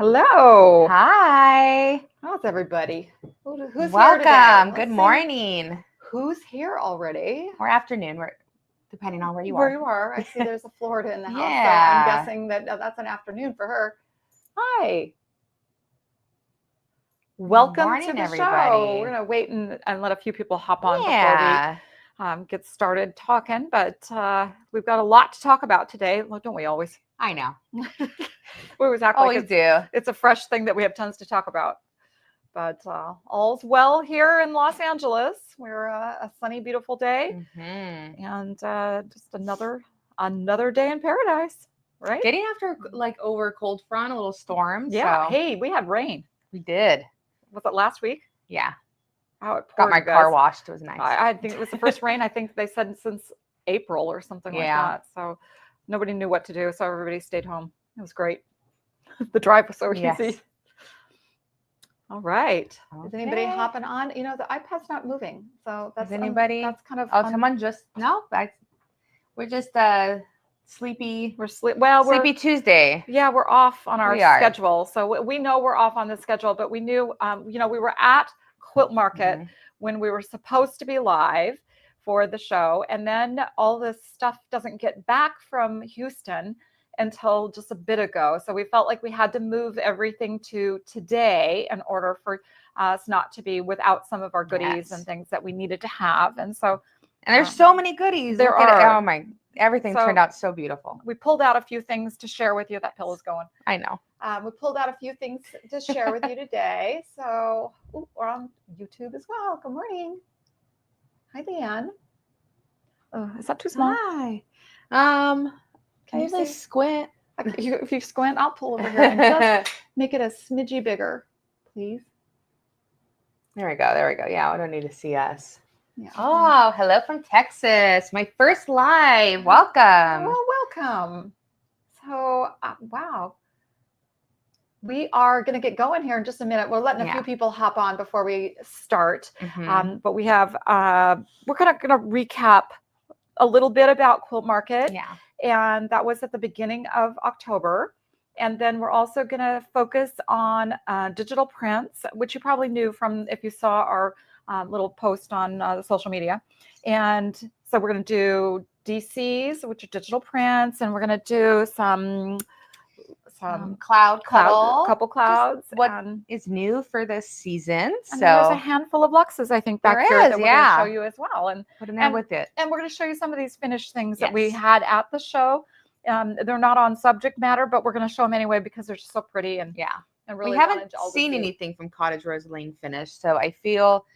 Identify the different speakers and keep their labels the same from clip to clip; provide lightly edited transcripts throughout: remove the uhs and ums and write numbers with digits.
Speaker 1: Hello.
Speaker 2: Hi.
Speaker 1: How's everybody? Who's here today?
Speaker 2: Welcome.
Speaker 1: Let's
Speaker 2: Good
Speaker 1: see
Speaker 2: morning
Speaker 1: who's here already?
Speaker 2: or afternoon, depending on where you
Speaker 1: Where
Speaker 2: are.
Speaker 1: you are. I see there's a Florida in the house, so I'm
Speaker 2: Yeah.
Speaker 1: guessing that that's an afternoon for her. Hi. Welcome
Speaker 2: morning,
Speaker 1: to the
Speaker 2: everybody.
Speaker 1: show. We're gonna wait and let a few people hop on
Speaker 2: Yeah.
Speaker 1: before we get started talking, but we've got a lot to talk about today. Well, don't we always?
Speaker 2: I know.
Speaker 1: We always act
Speaker 2: Always
Speaker 1: like
Speaker 2: do.
Speaker 1: it's a fresh thing that we have tons to talk about. But all's well here in Los Angeles. We're a sunny, beautiful day, and just another day in paradise, right?
Speaker 2: Getting after over a cold front, a little storm.
Speaker 1: Yeah.
Speaker 2: So
Speaker 1: Hey, we had rain.
Speaker 2: we did.
Speaker 1: Was it last week?
Speaker 2: Yeah.
Speaker 1: Oh, it
Speaker 2: Got
Speaker 1: poured,
Speaker 2: my
Speaker 1: you guys.
Speaker 2: car washed. It was nice.
Speaker 1: I think it was the first rain. I think they said since April or something like that. So nobody knew what to do. So everybody stayed home. It was great. The drive was so easy. All right. Okay. Is anybody hopping on? You know, the iPad's not moving. So that's
Speaker 2: anybody.
Speaker 1: That's kind of.
Speaker 2: Someone just we're just sleepy.
Speaker 1: We're sleepy
Speaker 2: Tuesday.
Speaker 1: Yeah, we're off on our schedule. So we know we're off on the schedule, but we knew, we were at Quilt Market when we were supposed to be live for the show, and then all this stuff doesn't get back from Houston until just a bit ago. So we felt like we had to move everything to today in order for us not to be without some of our goodies and things that we needed to have. And
Speaker 2: there's so many goodies.
Speaker 1: There are.
Speaker 2: Oh my, everything turned out so beautiful.
Speaker 1: We pulled out a few things to share with you. That pillow's going.
Speaker 2: I know.
Speaker 1: We pulled out a few things to share with you today. So we're on YouTube as well. Good morning. Hi, Leanne. Is that too small?
Speaker 2: Hi. Can you
Speaker 1: see?
Speaker 2: Squint?
Speaker 1: If you squint, I'll pull over here and just make it a smidgy bigger, please.
Speaker 2: There we go. Yeah, I don't need to see us.
Speaker 1: Yeah.
Speaker 2: Oh, hello from Texas. My first live. Welcome.
Speaker 1: Well, welcome. So, wow. We are going to get going here in just a minute. We're letting a few people hop on before we start. But we have, we're going to recap a little bit about Quilt Market.
Speaker 2: Yeah.
Speaker 1: And that was at the beginning of October. And then we're also going to focus on digital prints, which you probably knew from if you saw our little post on the social media. And so we're going to do DCs, which are digital prints, and we're going to do some
Speaker 2: cloud cuddle,
Speaker 1: a couple clouds.
Speaker 2: What is new for this season?
Speaker 1: And there's a handful of Luxes, I think, back here that we're going to show you as well. And
Speaker 2: put in there with it.
Speaker 1: And we're going to show you some of these finished things that we had at the show. They're not on subject matter, but we're going to show them anyway because they're just so pretty and really.
Speaker 2: We haven't seen anything from Cottage Rosaline finished, so I feel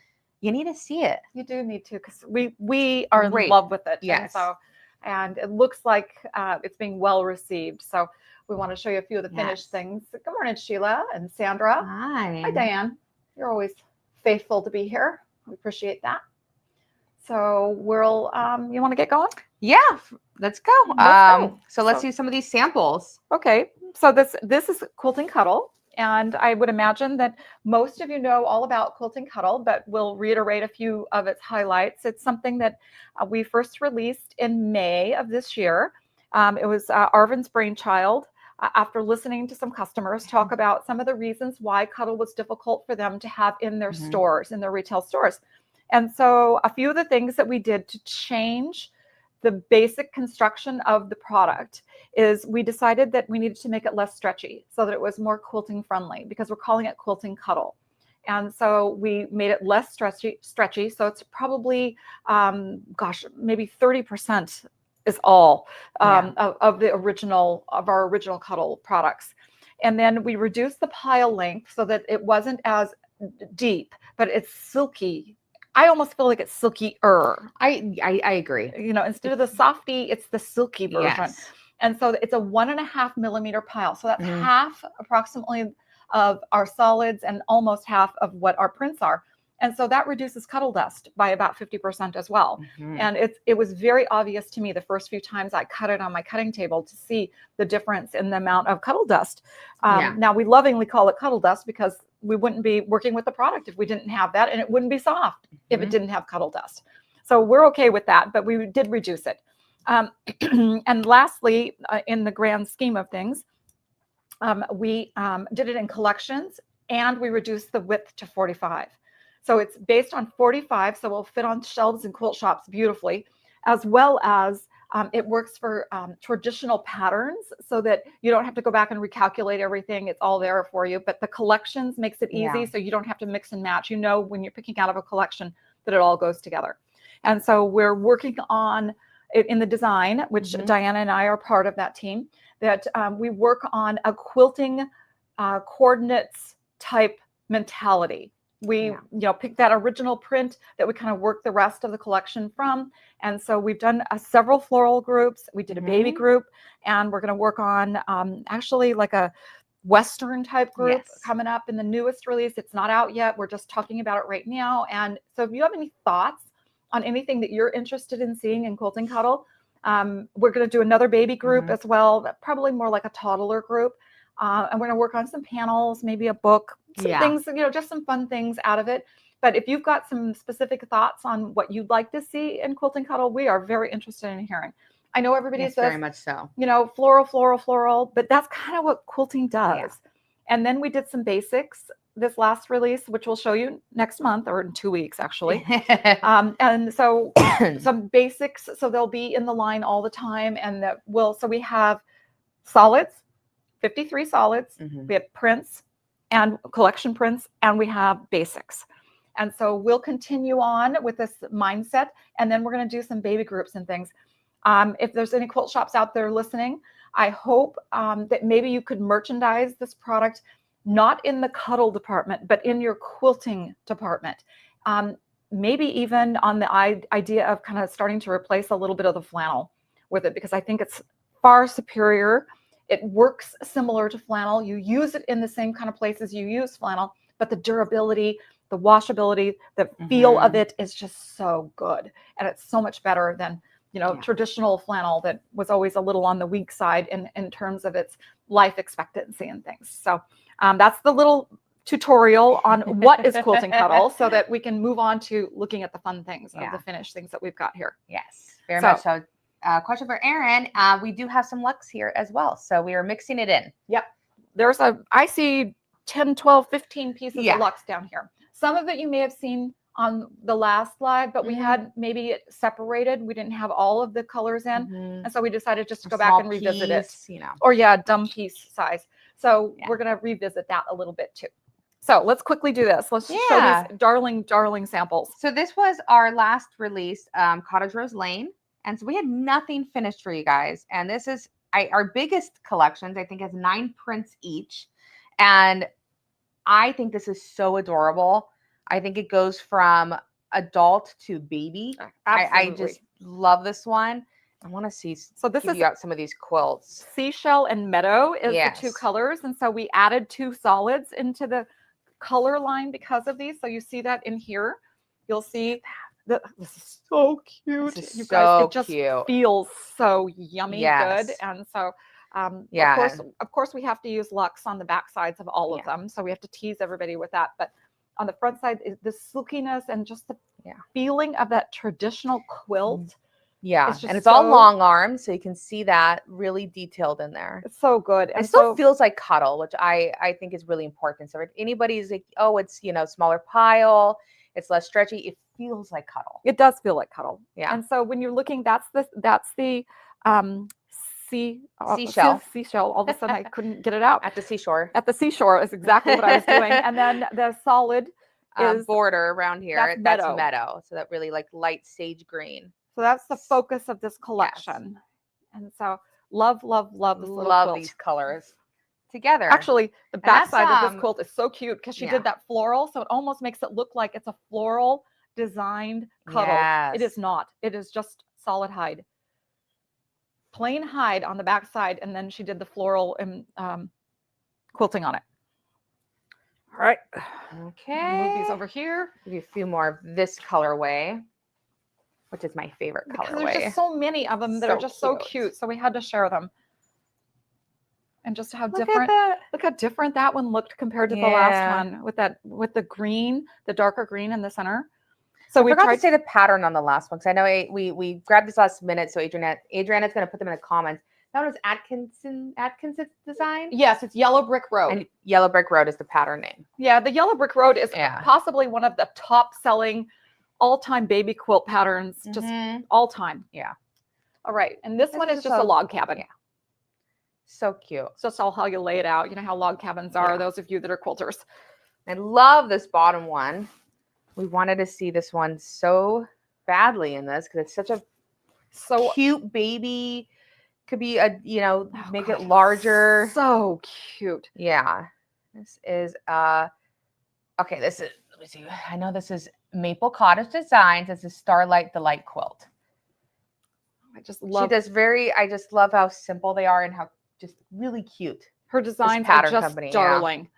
Speaker 2: you need to see it.
Speaker 1: You do need to, because we are in love with it.
Speaker 2: Yes.
Speaker 1: And it looks like it's being well received. So we want to show you a few of the finished things. Good morning, Sheila and Sandra.
Speaker 2: Hi.
Speaker 1: Hi, Diane. You're always faithful to be here. We appreciate that. So we'll, you want to get going?
Speaker 2: Yeah, let's go. So let's do some of these samples.
Speaker 1: Okay. So this is Quilting Cuddle. And I would imagine that most of you know all about Quilting Cuddle, but we'll reiterate a few of its highlights. It's something that we first released in May of this year. It was Arvin's brainchild after listening to some customers talk about some of the reasons why Cuddle was difficult for them to have in their stores, in their retail stores. And so a few of the things that we did to change the basic construction of the product is we decided that we needed to make it less stretchy so that it was more quilting friendly, because we're calling it Quilting Cuddle. And so we made it less stretchy. So it's probably, maybe 30% is all of our original Cuddle products. And then we reduced the pile length so that it wasn't as deep, but it's silky. I almost feel like it's silkier.
Speaker 2: I agree.
Speaker 1: You know, instead of the softy, it's the silky version.
Speaker 2: Yes.
Speaker 1: And so it's a 1.5 millimeter pile. So that's half approximately of our solids and almost half of what our prints are. And so that reduces cuddle dust by about 50% as well. And it was very obvious to me the first few times I cut it on my cutting table to see the difference in the amount of cuddle dust. Now we lovingly call it cuddle dust because we wouldn't be working with the product if we didn't have that, and it wouldn't be soft if it didn't have cuddle dust. So we're okay with that, but we did reduce it. And lastly, in the grand scheme of things, We did it in collections, and we reduced the width to 45. So it's based on 45, so it'll fit on shelves in quilt shops beautifully, as well as it works for traditional patterns so that you don't have to go back and recalculate everything. It's all there for you. But the collections makes it easy, so you don't have to mix and match. You know when you're picking out of a collection that it all goes together. And so we're working on it in the design, which Diana and I are part of that team, that we work on a quilting coordinates type mentality. We pick that original print that we kind of work the rest of the collection from. And so we've done several floral groups. We did a baby group, and we're going to work on actually like a Western type group coming up in the newest release. It's not out yet. We're just talking about it right now. And so if you have any thoughts on anything that you're interested in seeing in Quilting Cuddle, we're going to do another baby group as well, probably more like a toddler group. And we're going to work on some panels, maybe a book, some things, just some fun things out of it. But if you've got some specific thoughts on what you'd like to see in Quilting Cuddle, we are very interested in hearing. I know everybody says,
Speaker 2: very much so,
Speaker 1: floral, floral, floral, but that's kind of what quilting does. And then we did some basics this last release, which we'll show you next month, or in 2 weeks, actually. And so some basics, so they'll be in the line all the time. And so we have solids, 53 solids. We have prints and collection prints, and we have basics. And so we'll continue on with this mindset, and then we're going to do some baby groups and things. If there's any quilt shops out there listening, I hope that maybe you could merchandise this product, not in the cuddle department, but in your quilting department. Maybe even on the idea of kind of starting to replace a little bit of the flannel with it, because I think it's far superior. It works similar to flannel. You use it in the same kind of places you use flannel, but the durability, the washability, the feel of it is just so good. And it's so much better than traditional flannel that was always a little on the weak side in terms of its life expectancy and things. So that's the little tutorial on what is Quilting Cuddle, so that we can move on to looking at the fun things of the finished things that we've got here.
Speaker 2: Yes, very much so. Question for Erin. We do have some Lux here as well, so we are mixing it in.
Speaker 1: Yep. I see 10, 12, 15 pieces of Lux down here. Some of it you may have seen on the last slide, but we had maybe it separated. We didn't have all of the colors in. And so we decided just to go back and revisit it. Or dumb piece size. So we're going to revisit that a little bit too. So let's quickly do this. Let's just show these darling, darling samples.
Speaker 2: So this was our last release, Cottage Rose Lane. And so we had nothing finished for you guys. And this is our biggest collections. I think has 9 prints each. And I think this is so adorable. I think it goes from adult to baby. I just love this one. I want to see. So this is out some of these quilts.
Speaker 1: Seashell and Meadow is the 2 colors. And so we added 2 solids into the color line because of these. So you see that in here. You'll see that this is so cute.
Speaker 2: This is so
Speaker 1: guys, it
Speaker 2: cute.
Speaker 1: just feels so yummy good. And so of course we have to use Lux on the back sides of all of them. So we have to tease everybody with that. But on the front side is the silkiness and just the feeling of that traditional quilt.
Speaker 2: Yeah, and it's all long arms, so you can see that really detailed in there.
Speaker 1: It's so good.
Speaker 2: And it still feels like cuddle, which I think is really important. So if anybody's like, oh, it's smaller pile, it's less stretchy, it feels like cuddle.
Speaker 1: It does feel like cuddle.
Speaker 2: Yeah.
Speaker 1: And so when you're looking, that's the
Speaker 2: seashell.
Speaker 1: Seashell. All of a sudden, I couldn't get it out.
Speaker 2: At the seashore.
Speaker 1: At the seashore is exactly what I was doing. And then the solid is
Speaker 2: border around here.
Speaker 1: That's
Speaker 2: meadow. So that really like light sage green.
Speaker 1: So that's the focus of this collection. Yes. And so love this little quilt.
Speaker 2: These colors together.
Speaker 1: Actually, the back side of this quilt is so cute because she did that floral. So it almost makes it look like it's a floral designed cuddle.
Speaker 2: Yes.
Speaker 1: It is not. It is just solid hide. Plain hide on the back side. And then she did the floral and quilting on it. All right.
Speaker 2: Okay.
Speaker 1: Move these over here.
Speaker 2: Give you a few more of this colorway, which is my favorite colorway.
Speaker 1: There's just so many of them that are just so cute. So we had to share them. And just how different, look how different that one looked compared to the last one with the green, the darker green in the center.
Speaker 2: So we forgot to say the pattern on the last one, because I know we grabbed this last minute. So Adriana's going to put them in the comments. That was Atkinson's design.
Speaker 1: Yes, it's Yellow Brick Road.
Speaker 2: And Yellow Brick Road is the pattern name.
Speaker 1: Yeah, the Yellow Brick Road is
Speaker 2: Yeah.
Speaker 1: possibly one of the top selling all-time baby quilt patterns, just all time.
Speaker 2: Yeah.
Speaker 1: All right, and this one is just a log cabin.
Speaker 2: Yeah. So cute.
Speaker 1: So it's all how you lay it out. You know how log cabins are, those of you that are quilters.
Speaker 2: I love this bottom one. We wanted to see this one so badly in this because it's such a cute baby. Could be a, make it larger.
Speaker 1: So cute.
Speaker 2: Yeah. This is okay, let me see. I know this is Maple Cottage Designs. This is Starlight Delight Quilt. I just love how simple they are and how just really cute.
Speaker 1: Her designs are just darling.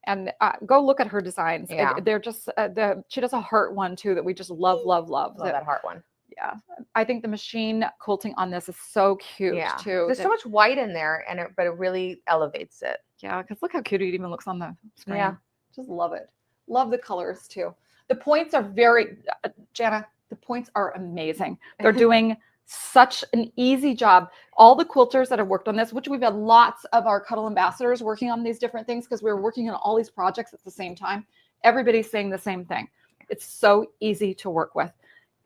Speaker 1: And go look at her designs.
Speaker 2: Yeah.
Speaker 1: They're just, she does a heart one too that we just love.
Speaker 2: Love that heart one.
Speaker 1: Yeah. I think the machine quilting on this is so cute too.
Speaker 2: There's so much white in there, but it really elevates it.
Speaker 1: Yeah, because look how cute it even looks on the screen.
Speaker 2: Yeah.
Speaker 1: Just love it. Love the colors too. The points are Jana, the points are amazing. They're doing such an easy job. All the quilters that have worked on this, which we've had lots of our Cuddle ambassadors working on these different things because we were working on all these projects at the same time. Everybody's saying the same thing. It's so easy to work with.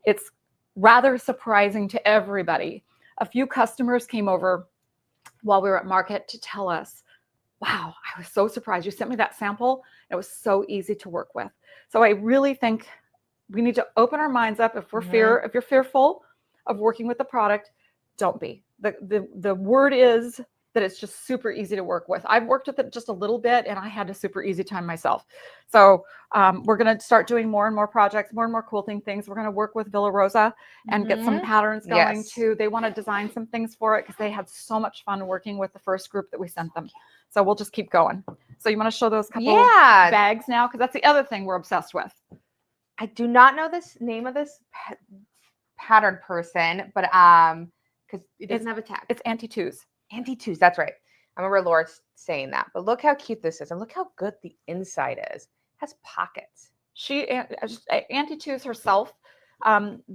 Speaker 1: It's rather surprising to everybody. A few customers came over while we were at market to tell us, wow, I was so surprised. You sent me that sample. It was so easy to work with. So I really think we need to open our minds up. If you're fearful of working with the product, don't be. The word is that it's just super easy to work with. I've worked with it just a little bit and I had a super easy time myself. So we're going to start doing more and more projects, more and more quilting things. We're going to work with Villa Rosa and get some patterns going too. They want to design some things for it because they had so much fun working with the first group that we sent them. So we'll just keep going. So you want to show those couple bags now? Because that's the other thing we're obsessed with.
Speaker 2: I do not know this name of this pattern person, but because it doesn't have a tag.
Speaker 1: It's Auntie Two's.
Speaker 2: Auntie Two's, that's right. I remember Laura saying that. But look how cute this is, and look how good the inside is. It has pockets.
Speaker 1: Auntie Two's herself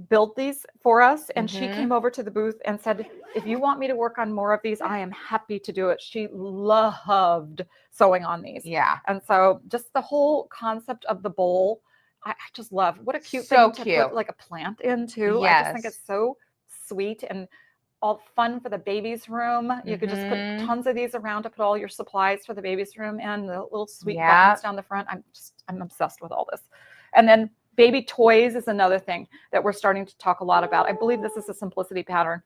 Speaker 1: built these for us, and she came over to the booth and said, if you want me to work on more of these, I am happy to do it. She loved sewing on these.
Speaker 2: Yeah.
Speaker 1: And so just the whole concept of the bowl, I just love. What a cute thing to put like a plant in too.
Speaker 2: Yes.
Speaker 1: I just think it's so sweet and all fun for the baby's room. You could just put tons of these around to put all your supplies for the baby's room and the little sweet buttons down the front. I'm obsessed with all this. And then baby toys is another thing that we're starting to talk a lot about. I believe this is a simplicity pattern.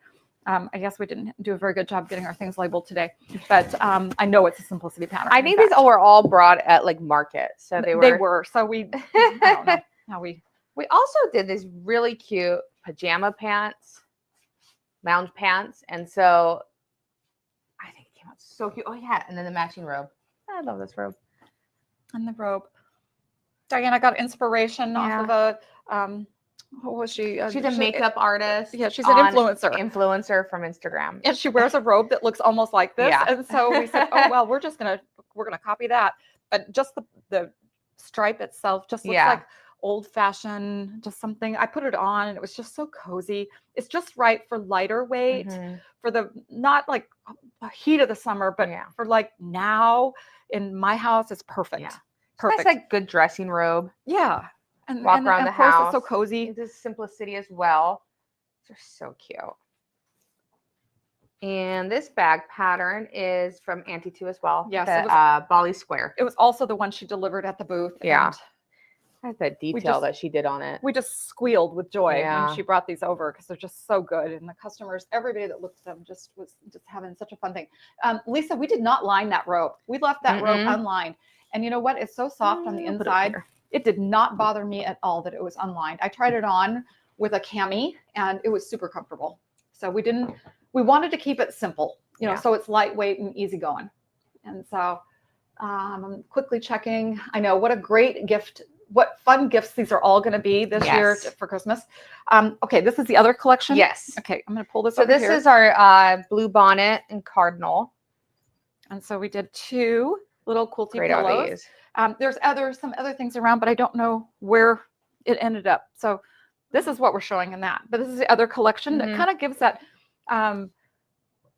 Speaker 1: I guess we didn't do a very good job getting our things labeled today, but I know it's a simplicity pattern.
Speaker 2: I think these were all brought at like market. So they were.
Speaker 1: So I don't know how we
Speaker 2: also did these really cute pajama pants. Lounge pants, and so I think it came out so cute. Oh yeah, and then the matching robe. I love this robe.
Speaker 1: And the robe. Diana got inspiration off of a what was she?
Speaker 2: She's a makeup artist.
Speaker 1: Yeah, she's an influencer.
Speaker 2: Influencer from Instagram.
Speaker 1: And she wears a robe that looks almost like this.
Speaker 2: Yeah.
Speaker 1: And so we said, oh well, we're gonna copy that. But just the stripe itself just looks like old-fashioned, just something. I put it on and it was just so cozy. It's just right for lighter weight, for the not like heat of the summer, but for like now in my house, it's perfect.
Speaker 2: Yeah.
Speaker 1: Perfect.
Speaker 2: It's like good dressing robe.
Speaker 1: Yeah. And
Speaker 2: walk around the house.
Speaker 1: It's so cozy.
Speaker 2: It's simplicity as well. They're so cute. And this bag pattern is from Auntie Two as well.
Speaker 1: Yes,
Speaker 2: the Bali Square.
Speaker 1: It was also the one she delivered at the booth.
Speaker 2: Yeah. That's the detail that she did on it.
Speaker 1: We just squealed with joy when she brought these over because they're just so good. And the customers, everybody that looked at them was just having such a fun thing. Lisa, we did not line that robe. We left that robe unlined. And you know what? It's so soft on the inside. It did not bother me at all that it was unlined. I tried it on with a cami and it was super comfortable. So we wanted to keep it simple, so it's lightweight and easygoing. And so I'm quickly checking. I know what a great gift. What fun gifts these are all going to be this year for Christmas. Okay, this is the other collection.
Speaker 2: Yes.
Speaker 1: Okay, I'm going to pull this over here.
Speaker 2: So this is our blue bonnet and cardinal.
Speaker 1: And so we did 2 little quilty pillows. There's some other things around, but I don't know where it ended up. So this is what we're showing in that. But this is the other collection that kind of gives that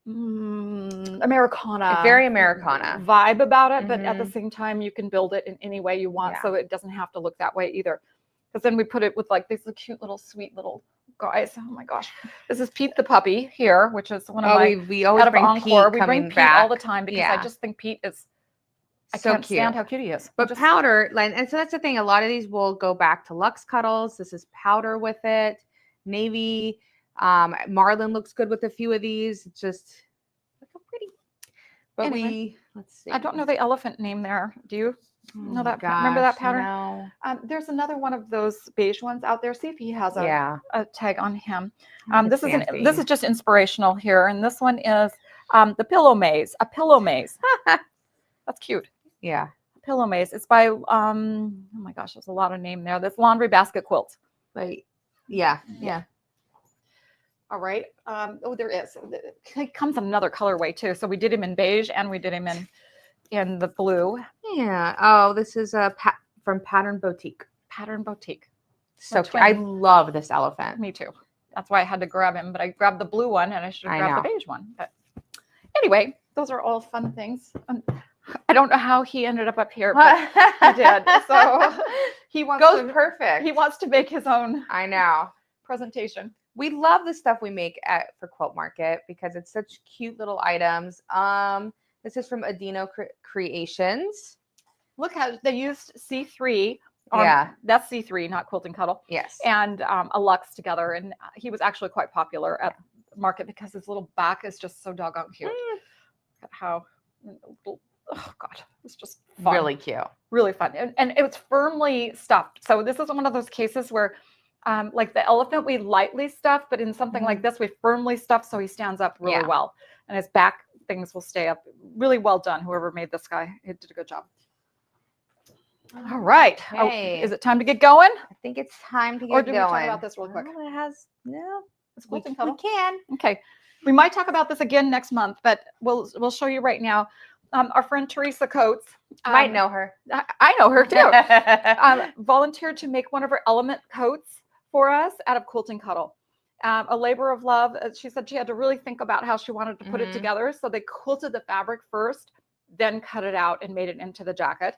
Speaker 1: Americana,
Speaker 2: very Americana
Speaker 1: vibe about it, but at the
Speaker 2: Mhm.
Speaker 1: same time, you can build it in any way you want,
Speaker 2: Yeah.
Speaker 1: so it doesn't have to look that way either. Because then we put it with like these cute little, sweet little guys. Oh my gosh, this is Pete the puppy here, which is one of
Speaker 2: Oh,
Speaker 1: my
Speaker 2: we always
Speaker 1: out of
Speaker 2: bring
Speaker 1: Encore.
Speaker 2: Pete
Speaker 1: We bring
Speaker 2: coming
Speaker 1: Pete all
Speaker 2: back.
Speaker 1: the time because I just think Pete is. I
Speaker 2: so
Speaker 1: can't
Speaker 2: cute.
Speaker 1: stand how cute he is.
Speaker 2: But powder, like, and so that's the thing. A lot of these will go back to Luxe Cuddles. This is powder with it. Navy. Marlin looks good with a few of these. It's just look how pretty. But
Speaker 1: Anyway,
Speaker 2: let's see.
Speaker 1: I don't know the elephant name there. Do you know that?
Speaker 2: Gosh,
Speaker 1: remember that pattern?
Speaker 2: No.
Speaker 1: There's another one of those beige ones out there. See if he has
Speaker 2: Yeah.
Speaker 1: a tag on him.
Speaker 2: It's
Speaker 1: This is just inspirational here, and this one is the Pillow Maze. A pillow maze. That's cute.
Speaker 2: Yeah.
Speaker 1: Pillow Maze. It's by oh my gosh, there's a lot of name there. That's Laundry Basket Quilts.
Speaker 2: Like, yeah. Yeah.
Speaker 1: All right. Oh, there is. It comes in another colorway too. So we did him in beige and we did him in the blue.
Speaker 2: Yeah. Oh, this is from Pattern Boutique.
Speaker 1: Pattern Boutique.
Speaker 2: So cute. I love this elephant.
Speaker 1: Me too. That's why I had to grab him, but I grabbed the blue one and I should have grabbed the beige one. But anyway, those are all fun things. I don't know how he ended up here, but he did. So he wants
Speaker 2: perfect.
Speaker 1: He wants to make his own.
Speaker 2: I know.
Speaker 1: Presentation.
Speaker 2: We love the stuff we make for Quilt Market because it's such cute little items. This is from Adino Creations.
Speaker 1: Look how they used C3. That's C3, not Quilt and Cuddle.
Speaker 2: Yes.
Speaker 1: And a Luxe together. And he was actually quite popular at the market because his little back is just so doggone cute. Look at how, oh God, it's just fun.
Speaker 2: Really cute.
Speaker 1: Really fun. And it was firmly stuffed. So this is one of those cases where like the elephant, we lightly stuff, but in something like this, we firmly stuff so he stands up really well. And his back things will stay up. Really well done, whoever made this guy. He did a good job. All right.
Speaker 2: Okay.
Speaker 1: Oh, is it time to get going?
Speaker 2: I think it's time to get
Speaker 1: going. Or do we talk
Speaker 2: going.
Speaker 1: about this real quick?
Speaker 2: It's
Speaker 1: we
Speaker 2: can.
Speaker 1: Okay. We might talk about this again next month, but we'll show you right now. Our friend Teresa Coates.
Speaker 2: Might know her.
Speaker 1: I know her too. Volunteered to make one of her element coats for us out of Quilt and Cuddle. A labor of love. She said she had to really think about how she wanted to put it together. So they quilted the fabric first, then cut it out and made it into the jacket.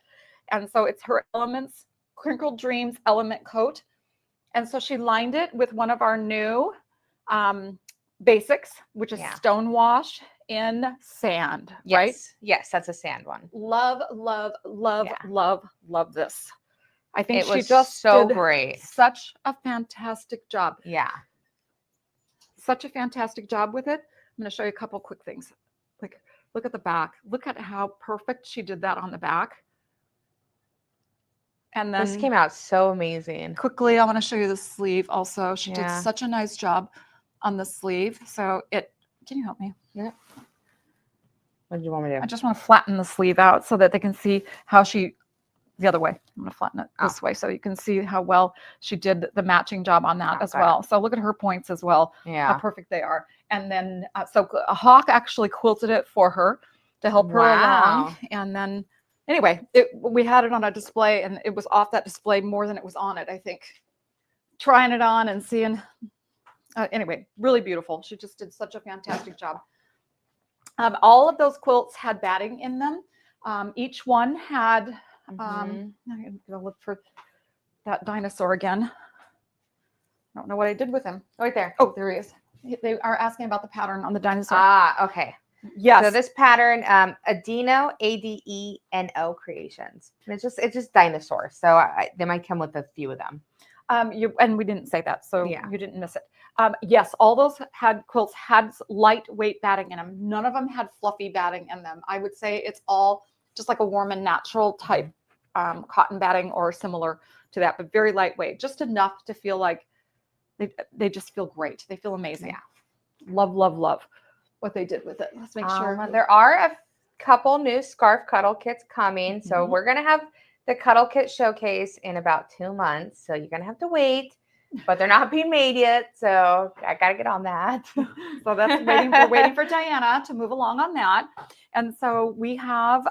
Speaker 1: And so it's her Elements Crinkled Dreams element coat. And so she lined it with one of our new basics, which is stone washed in sand, right?
Speaker 2: Yes, that's a sand one.
Speaker 1: Love, love, love, love, love this. I think
Speaker 2: it was
Speaker 1: she just
Speaker 2: so
Speaker 1: did
Speaker 2: great.
Speaker 1: Such a fantastic job.
Speaker 2: Yeah.
Speaker 1: Such a fantastic job with it. I'm going to show you a couple quick things. Like, look at the back. Look at how perfect she did that on the back. And then
Speaker 2: this came out so amazing.
Speaker 1: Quickly, I want to show you the sleeve also. She did such a nice job on the sleeve. So can you help me?
Speaker 2: Yeah. What do you want me to do?
Speaker 1: I just want to flatten the sleeve out so that they can see how the other way. I'm going to flatten it this way so you can see how well she did the matching job on that as well. So look at her points as well.
Speaker 2: Yeah.
Speaker 1: How perfect they are. And then, so a Hawk actually quilted it for her to help her along. And then, anyway, we had it on a display and it was off that display more than it was on it, I think. Trying it on and seeing, anyway, really beautiful. She just did such a fantastic job. All of those quilts had batting in them. Each one had, I'm going to look for that dinosaur again. I don't know what I did with him.
Speaker 2: Right there.
Speaker 1: Oh, there he is. They are asking about the pattern on the dinosaur.
Speaker 2: Okay.
Speaker 1: Yes.
Speaker 2: So this pattern, Adeno, Adeno Creations. And it's just dinosaurs. So they might come with a few of them.
Speaker 1: And we didn't say that, so you didn't miss it. Yes, all those quilts had lightweight batting in them. None of them had fluffy batting in them. I would say it's all just like a warm and natural type cotton batting or similar to that, but very lightweight, just enough to feel like they just feel great. They feel amazing. Yeah. Love, love, love what they did with it. Let's make sure.
Speaker 2: There are a couple new scarf cuddle kits coming. So we're going to have the Cuddle Kit Showcase in about 2 months. So you're going to have to wait, but they're not being made yet. So I got to get on that.
Speaker 1: So that's we're waiting for Diana to move along on that. And so we have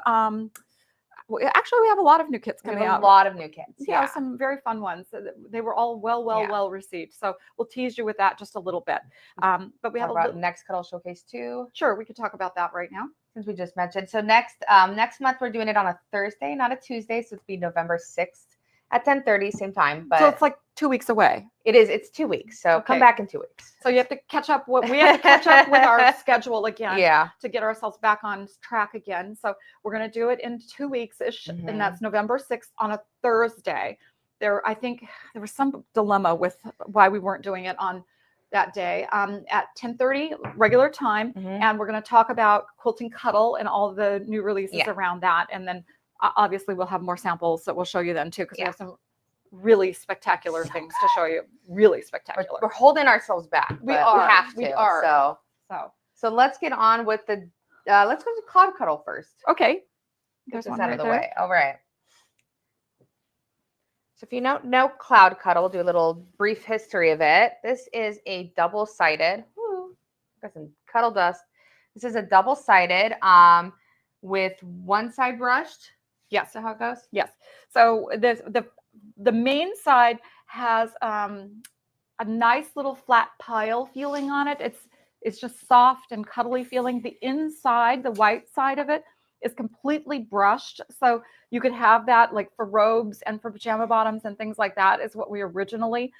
Speaker 1: Actually, we have a lot of new kits
Speaker 2: We
Speaker 1: coming
Speaker 2: have a
Speaker 1: out.
Speaker 2: lot of new kits.
Speaker 1: Yeah, some very fun ones. They were all well received. So we'll tease you with that just a little bit. But we have
Speaker 2: about next Cuddle Showcase too.
Speaker 1: Sure, we could talk about that right now.
Speaker 2: Since we just mentioned. So next month we're doing it on a Thursday, not a Tuesday. So it'll be November 6th at 10:30, same time. But
Speaker 1: so it's like 2 weeks away.
Speaker 2: It is. It's 2 weeks. So come back in 2 weeks.
Speaker 1: So you have to catch up. We have to catch up with our schedule again.
Speaker 2: Yeah.
Speaker 1: To get ourselves back on track again. So we're going to do it in 2 weeks ish, and that's November 6th on a Thursday. I think there was some dilemma with why we weren't doing it on that day at 10:30 regular time, and we're going to talk about Quilting Cuddle and all the new releases around that, and then obviously we'll have more samples that we'll show you then too, because we have some really spectacular things to show you. Really spectacular.
Speaker 2: We're holding ourselves back.
Speaker 1: We have to.
Speaker 2: We are. So let's get on with the. Let's go to Cloud Cuddle first.
Speaker 1: Okay.
Speaker 2: There's one out of the way. All right. So if you don't know Cloud Cuddle, we'll do a little brief history of it. This is a double-sided. Got some cuddle dust. This is a double-sided with one side brushed.
Speaker 1: Yes.
Speaker 2: Is that how it goes?
Speaker 1: Yes. So the main side has a nice little flat pile feeling on it. It's just soft and cuddly feeling. The inside, the white side of it, is completely brushed. So you could have that like for robes and for pajama bottoms and things like that is what we originally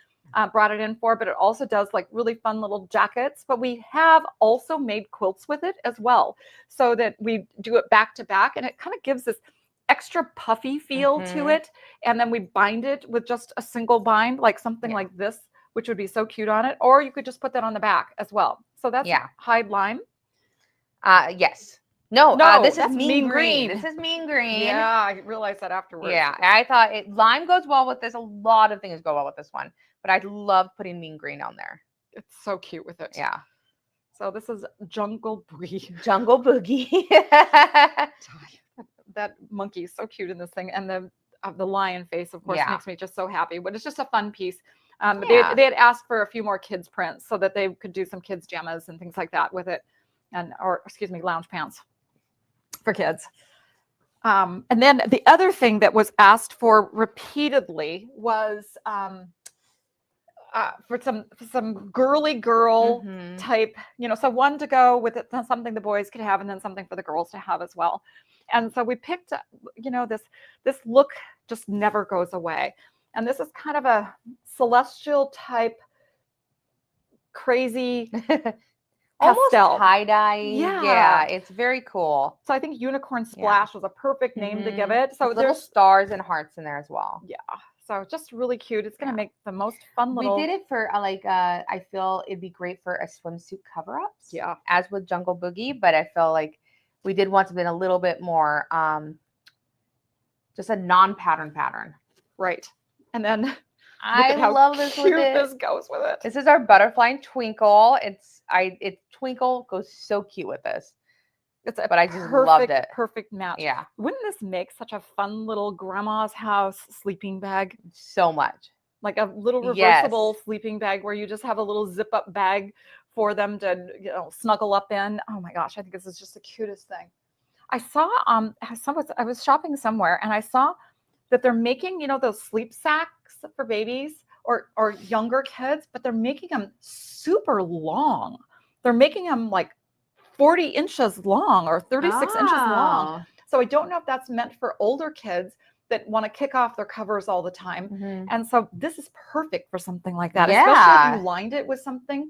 Speaker 1: brought it in for. But it also does like really fun little jackets. But we have also made quilts with it as well, so that we do it back to back, and it kind of gives this extra puffy feel to it. And then we bind it with just a single bind, like something like this, which would be so cute on it. Or you could just put that on the back as well. So that's Hide Lime.
Speaker 2: Yes. No, this is mean green.
Speaker 1: This
Speaker 2: is mean green.
Speaker 1: Yeah, I realized that afterwards.
Speaker 2: Yeah, I thought lime goes well with this. A lot of things go well with this one, but I love putting mean green on there.
Speaker 1: It's so cute with it.
Speaker 2: Yeah.
Speaker 1: So this is Jungle Boogie.
Speaker 2: Jungle Boogie.
Speaker 1: That monkey is so cute in this thing, and the lion face, of course, makes me just so happy. But it's just a fun piece. They had asked for a few more kids prints so that they could do some kids jammas and things like that with it, or lounge pants for kids. And then the other thing that was asked for repeatedly was for some girly girl type, so one to go with it, something the boys could have, and then something for the girls to have as well. And so we picked, this look just never goes away. And this is kind of a celestial type, crazy
Speaker 2: almost
Speaker 1: pastel.
Speaker 2: tie-dye. Yeah, it's very cool.
Speaker 1: So I think Unicorn Splash was a perfect name to give it. So
Speaker 2: there's little stars and hearts in there as well.
Speaker 1: Yeah. So just really cute. It's going to make the most fun little.
Speaker 2: We did it for I feel it'd be great for a swimsuit cover-ups.
Speaker 1: Yeah.
Speaker 2: As with Jungle Boogie, but I feel like we did want something a little bit more, just a non-pattern pattern.
Speaker 1: Right. And then
Speaker 2: I love this with it.
Speaker 1: This goes with it.
Speaker 2: This is our Butterfly and Twinkle. Twinkle goes so cute with this. But I just loved it.
Speaker 1: Perfect match.
Speaker 2: Yeah.
Speaker 1: Wouldn't this make such a fun little grandma's house sleeping bag?
Speaker 2: So much.
Speaker 1: Like a little reversible sleeping bag where you just have a little zip up bag for them to snuggle up in. Oh my gosh, I think this is just the cutest thing. I saw I was shopping somewhere and I saw that they're making those sleep sacks for babies or younger kids, but they're making them super long. They're making them like 40 inches long or 36 inches long. So I don't know if that's meant for older kids that want to kick off their covers all the time. And so this is perfect for something like that, especially if you lined it with something.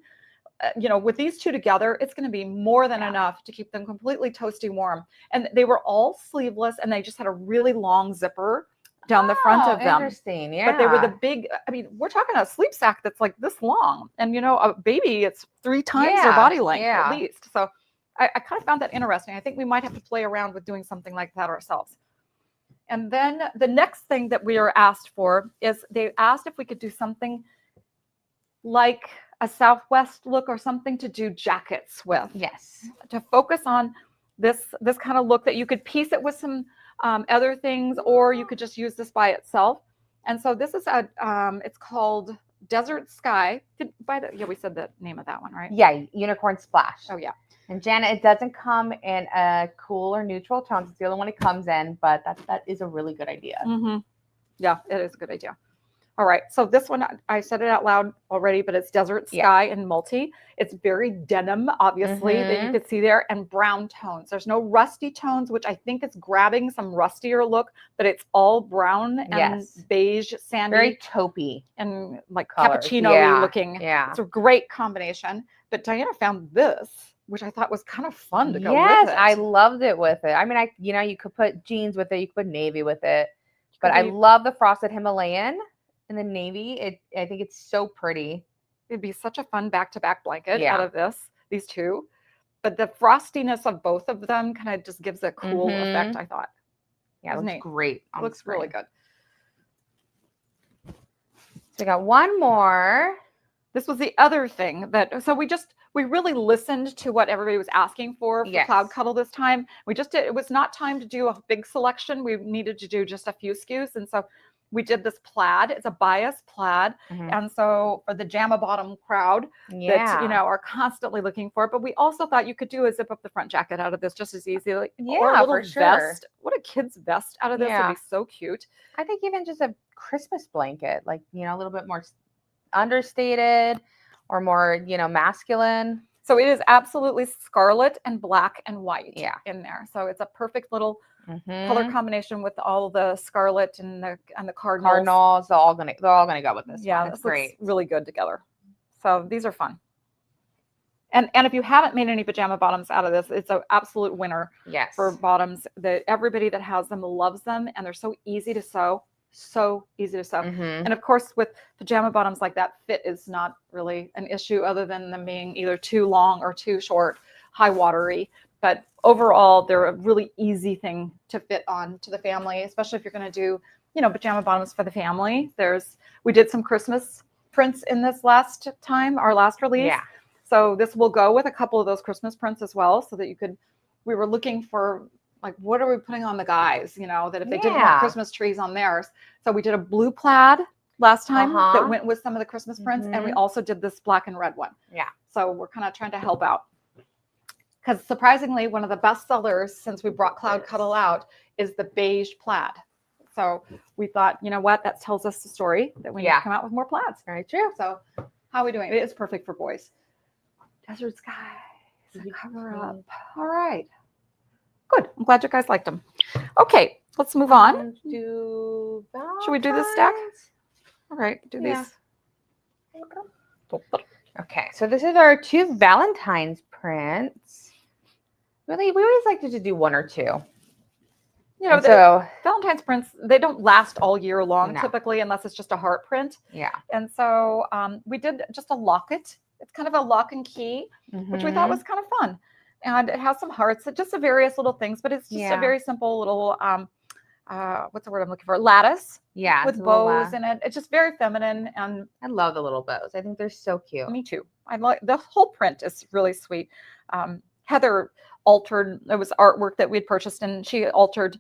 Speaker 1: With these two together, it's going to be more than enough to keep them completely toasty warm. And they were all sleeveless, and they just had a really long zipper down the front of them.
Speaker 2: Interesting, yeah.
Speaker 1: But they were the big, we're talking a sleep sack that's like this long. And, a baby, it's 3 times their body length at least. So I kind of found that interesting. I think we might have to play around with doing something like that ourselves. And then the next thing that we were asked for is they asked if we could do something like a Southwest look or something to do jackets with.
Speaker 2: Yes.
Speaker 1: To focus on this kind of look that you could piece it with some other things, or you could just use this by itself. And so this is it's called Desert Sky. We said the name of that one, right?
Speaker 2: Yeah, Unicorn Splash.
Speaker 1: Oh yeah.
Speaker 2: And Janet, it doesn't come in a cool or neutral tones. It's the only one it comes in, but that is a really good idea.
Speaker 1: Mm-hmm. Yeah, it is a good idea. All right, so this one, I said it out loud already, but it's Desert Sky and Multi. It's very denim, obviously, that you could see there, and brown tones. There's no rusty tones, which I think is grabbing some rustier look, but it's all brown and beige, sandy.
Speaker 2: Very taupey.
Speaker 1: And like
Speaker 2: colors.
Speaker 1: cappuccino-y looking.
Speaker 2: Yeah.
Speaker 1: It's a great combination. But Diana found this, which I thought was kind of fun to go with it.
Speaker 2: Yes, I loved it with it. I mean, you could put jeans with it, you could put navy with it. But I love the frosted Himalayan in the navy. I think it's so pretty.
Speaker 1: It'd be such a fun back-to-back blanket out of these two. But the frostiness of both of them kind of just gives a cool effect, I thought.
Speaker 2: Yeah, it looks great.
Speaker 1: It looks really good.
Speaker 2: So we got one more.
Speaker 1: This was the other thing so we really listened to what everybody was asking for Cloud Cuddle this time. It was not time to do a big selection. We needed to do just a few SKUs. And so we did this plaid. It's a bias plaid. And so for the Jamma bottom crowd that, are constantly looking for it. But we also thought you could do a zip up the front jacket out of this just as easy. Or a little vest. What a kid's vest out of this would be so cute.
Speaker 2: I think even just a Christmas blanket, like, a little bit more understated or more, masculine.
Speaker 1: So it is absolutely scarlet and black and white in there. So it's a perfect little color combination with all the scarlet and the cardinals.
Speaker 2: Cardinals, they're all gonna go with this.
Speaker 1: Yeah, it's great. Really good together. So these are fun. And if you haven't made any pajama bottoms out of this, it's an absolute winner for bottoms. Everybody that has them loves them, and they're so easy to sew. So easy to sew. And of course, with pajama bottoms like that, fit is not really an issue other than them being either too long or too short, high watery. But overall, they're a really easy thing to fit on to the family, especially if you're going to do, pajama bottoms for the family. We did some Christmas prints in this last time, our last release.
Speaker 2: Yeah.
Speaker 1: So this will go with a couple of those Christmas prints as well, so that we were looking for, like, what are we putting on the guys, that if they didn't want Christmas trees on theirs. So we did a blue plaid last time that went with some of the Christmas prints. And we also did this black and red one.
Speaker 2: Yeah.
Speaker 1: So we're kind of trying to help out. Because surprisingly, one of the best sellers since we brought Cloud Cuddle out is the beige plaid. So we thought, you know what, that tells us the story that we need to come out with more plaids.
Speaker 2: Very true.
Speaker 1: So how are we doing? It is perfect for boys. Desert Sky is a cover up. All right. Good. I'm glad you guys liked them. Okay, let's move on. Should we do this stack? All right, do these.
Speaker 2: Okay, so this is our 2 Valentine's prints. Really, we always like to do 1 or 2.
Speaker 1: So Valentine's prints, they don't last all year long typically, unless it's just a heart print.
Speaker 2: Yeah.
Speaker 1: And so we did just a locket. It's kind of a lock and key, which we thought was kind of fun. And it has some hearts, just the various little things, but it's just a very simple little, what's the word I'm looking for? Lattice.
Speaker 2: Yeah.
Speaker 1: With bows in it. It's just very feminine. And
Speaker 2: I love the little bows. I think they're so cute.
Speaker 1: Me too. I like the whole print is really sweet. Heather altered, it was artwork that we had purchased, and she altered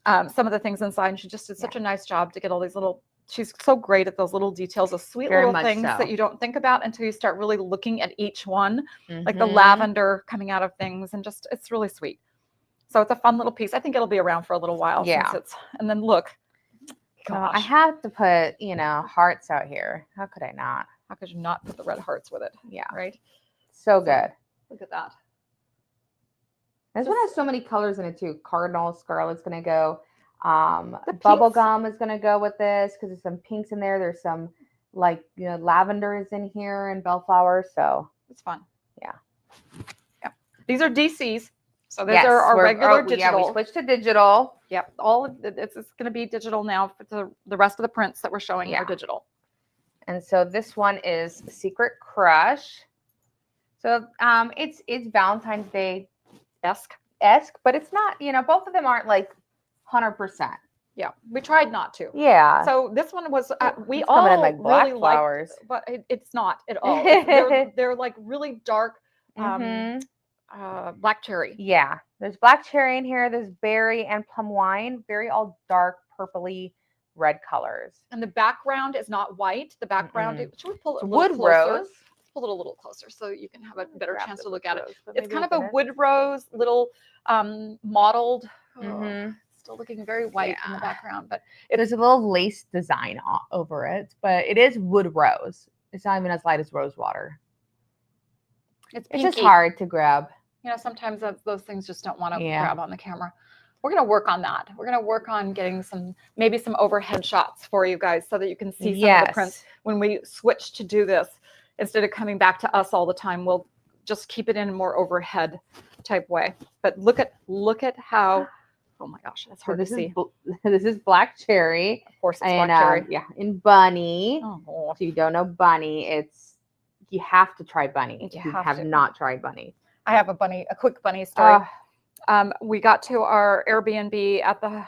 Speaker 1: some of the things inside. And she just did such a nice job to get all these little, she's so great at those little details, the sweet little things that you don't think about until you start really looking at each one, like the lavender coming out of things, and just, it's really sweet. So it's a fun little piece. I think it'll be around for a little while. And then look.
Speaker 2: I have to put, hearts out here. How could I not?
Speaker 1: How could you not put the red hearts with it?
Speaker 2: Yeah.
Speaker 1: Right?
Speaker 2: So good.
Speaker 1: Look at that.
Speaker 2: This one has so many colors in it too. Cardinal, scarlet's going to go. Bubblegum is going to go with this because there's some pinks in there. There's some lavender is in here and bellflower. So
Speaker 1: it's fun.
Speaker 2: Yeah.
Speaker 1: Yeah. These are DCs. So these are our regular digital.
Speaker 2: Yeah, we switched to digital.
Speaker 1: Yep. It's going to be digital now. For the rest of the prints that we're showing are digital.
Speaker 2: And so this one is Secret Crush. So it's Valentine's Day esque, but it's not, both of them aren't like 100%.
Speaker 1: Yeah, we tried not to.
Speaker 2: Yeah.
Speaker 1: So this one was we
Speaker 2: it's
Speaker 1: all
Speaker 2: in like black
Speaker 1: really
Speaker 2: flowers,
Speaker 1: but it's not at all. They're like really dark black cherry.
Speaker 2: Yeah, there's black cherry in here. There's berry and plum wine. Very all dark purpley red colors.
Speaker 1: And the background is not white. The background should we pull it a
Speaker 2: wood
Speaker 1: little closer?
Speaker 2: rose.
Speaker 1: hold it a little closer so you can have a better
Speaker 2: Grab
Speaker 1: chance
Speaker 2: the
Speaker 1: to look at it.
Speaker 2: rose, but
Speaker 1: It's
Speaker 2: maybe
Speaker 1: kind of
Speaker 2: open
Speaker 1: a
Speaker 2: it.
Speaker 1: wood rose, little mottled.
Speaker 2: Mhm.
Speaker 1: Still looking very white in the
Speaker 2: Yeah.
Speaker 1: background, but
Speaker 2: There's a little lace design over it, but it is wood rose. It's not even as light as rose water.
Speaker 1: it's
Speaker 2: It's
Speaker 1: pinky.
Speaker 2: just hard to grab.
Speaker 1: You know, sometimes those things just don't want to
Speaker 2: Yeah.
Speaker 1: grab on the camera. We're going to work on that. We're going to work on getting maybe some overhead shots for you guys so that you can see some of the prints when we switch to do this. Instead of coming back to us all the time, we'll just keep it in a more overhead type way. But look at how, oh my gosh, that's hard to see.
Speaker 2: This is black cherry.
Speaker 1: Of course, it's black cherry.
Speaker 2: Yeah, in bunny.
Speaker 1: Oh.
Speaker 2: If you don't know bunny, you have to try bunny. You have not tried bunny.
Speaker 1: I have a quick bunny story. We got to our Airbnb at the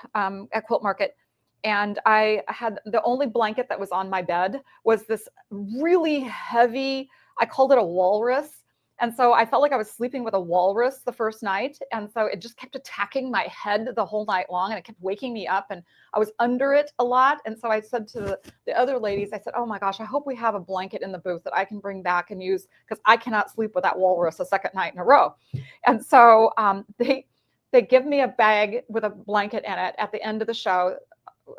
Speaker 1: at Quilt Market, and I had the only blanket that was on my bed was this really heavy, I called it a walrus. And so I felt like I was sleeping with a walrus the first night. And so it just kept attacking my head the whole night long, and it kept waking me up, and I was under it a lot. And so I said to the other ladies, I said, oh my gosh, I hope we have a blanket in the booth that I can bring back and use, because I cannot sleep with that walrus a second night in a row. And so they give me a bag with a blanket in it at the end of the show,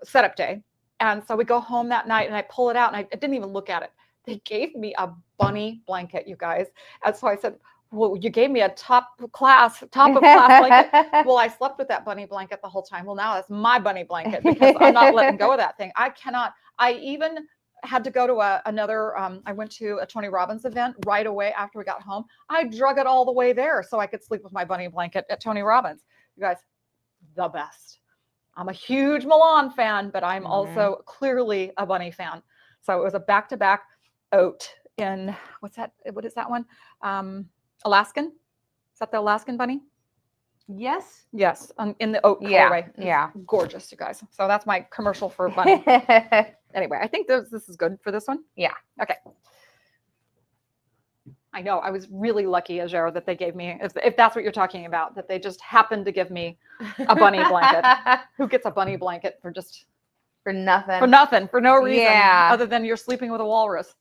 Speaker 1: setup day. And so we go home that night, and I pull it out, and I didn't even look at it. They gave me a bunny blanket, you guys. And so I said, well, you gave me a top of class blanket. Well, I slept with that bunny blanket the whole time. Well, now that's my bunny blanket, because I'm not letting go of that thing. I cannot. I even had to go to another, I went to a Tony Robbins event right away after we got home. I drug it all the way there so I could sleep with my bunny blanket at Tony Robbins. You guys, the best. I'm a huge Milan fan, but I'm also clearly a bunny fan. So it was a back-to-back oat in, what is that one? Alaskan? Is that the Alaskan bunny?
Speaker 2: Yes.
Speaker 1: Yes, in the oat colorway.
Speaker 2: Yeah.
Speaker 1: Gorgeous, you guys. So that's my commercial for bunny. Anyway, I think this is good for this one.
Speaker 2: Yeah.
Speaker 1: Okay. I know, I was really lucky, Ajero, that they gave me, if that's what you're talking about, that they just happened to give me a bunny blanket. Who gets a bunny blanket for
Speaker 2: nothing?
Speaker 1: For no reason, other than you're sleeping with a walrus.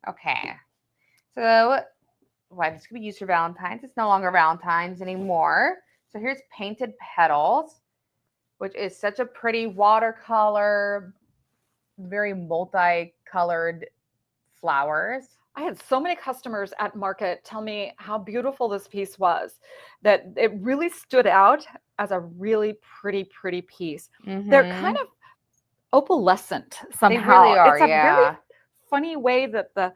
Speaker 2: Okay. So, this could be used for Valentine's. It's no longer Valentine's anymore. So here's Painted Petals, which is such a pretty watercolor, very multicolored flowers.
Speaker 1: I had so many customers at market tell me how beautiful this piece was, that it really stood out as a really pretty piece. They're kind of opalescent somehow.
Speaker 2: They really are.
Speaker 1: It's a very funny way that the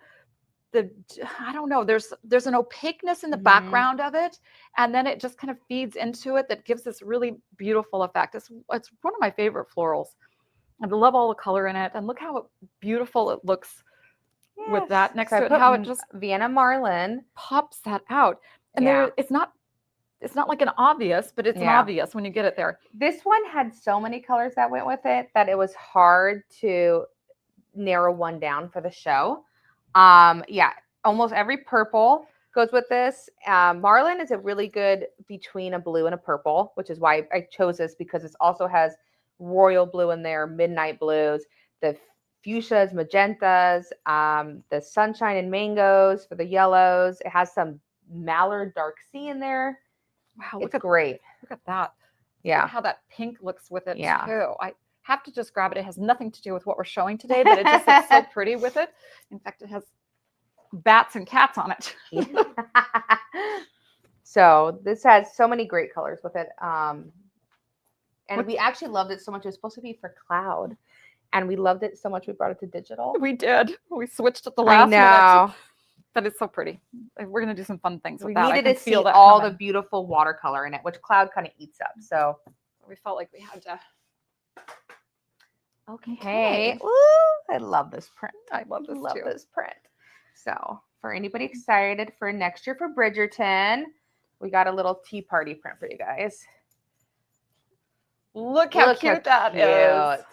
Speaker 1: I don't know, there's an opaqueness in the background of it, and then it just kind of feeds into it that gives this really beautiful effect. It's one of my favorite florals. I love all the color in it, and look how beautiful it looks with that next to it. How it just
Speaker 2: Vienna Marlin
Speaker 1: pops that out, and it's not like an obvious, but it's an obvious when you get it there.
Speaker 2: This one had so many colors that went with it that it was hard to narrow one down for the show. Almost every purple goes with this. Marlin is a really good between a blue and a purple, which is why I chose this, because it also has royal blue in there, midnight blues, the fuchsias, magentas, the sunshine and mangoes for the yellows. It has some mallard dark sea in there.
Speaker 1: Wow,
Speaker 2: it's great.
Speaker 1: Look at that.
Speaker 2: Yeah.
Speaker 1: Look at how that pink looks with it too. I have to just grab it. It has nothing to do with what we're showing today, but it just looks so pretty with it. In fact, it has bats and cats on it.
Speaker 2: So this has so many great colors with it. And we actually loved it so much. It was supposed to be for cloud, and we loved it so much we brought it to digital.
Speaker 1: We did. We switched at the last minute. But it's so pretty. We're going to do some fun things with that.
Speaker 2: We needed to see all the beautiful watercolor in it, which cloud kind of eats up. So
Speaker 1: we felt like we had to.
Speaker 2: Okay. Ooh, I love this print.
Speaker 1: I love this
Speaker 2: print. So for anybody excited for next year for Bridgerton, we got a little tea party print for you guys.
Speaker 1: Look how cute that is.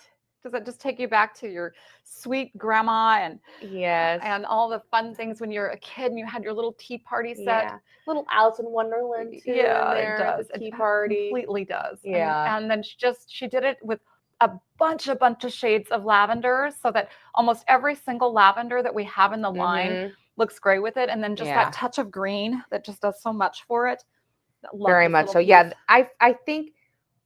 Speaker 1: Does it just take you back to your sweet grandma and all the fun things when you're a kid and you had your little tea party set?
Speaker 2: Yeah. Little Alice in Wonderland too.
Speaker 1: Yeah, it does.
Speaker 2: Tea party.
Speaker 1: Completely does.
Speaker 2: Yeah.
Speaker 1: And then she did it with a bunch of shades of lavenders so that almost every single lavender that we have in the line looks great with it. And then just that touch of green that just does so much for it.
Speaker 2: Very much so. Yeah, I think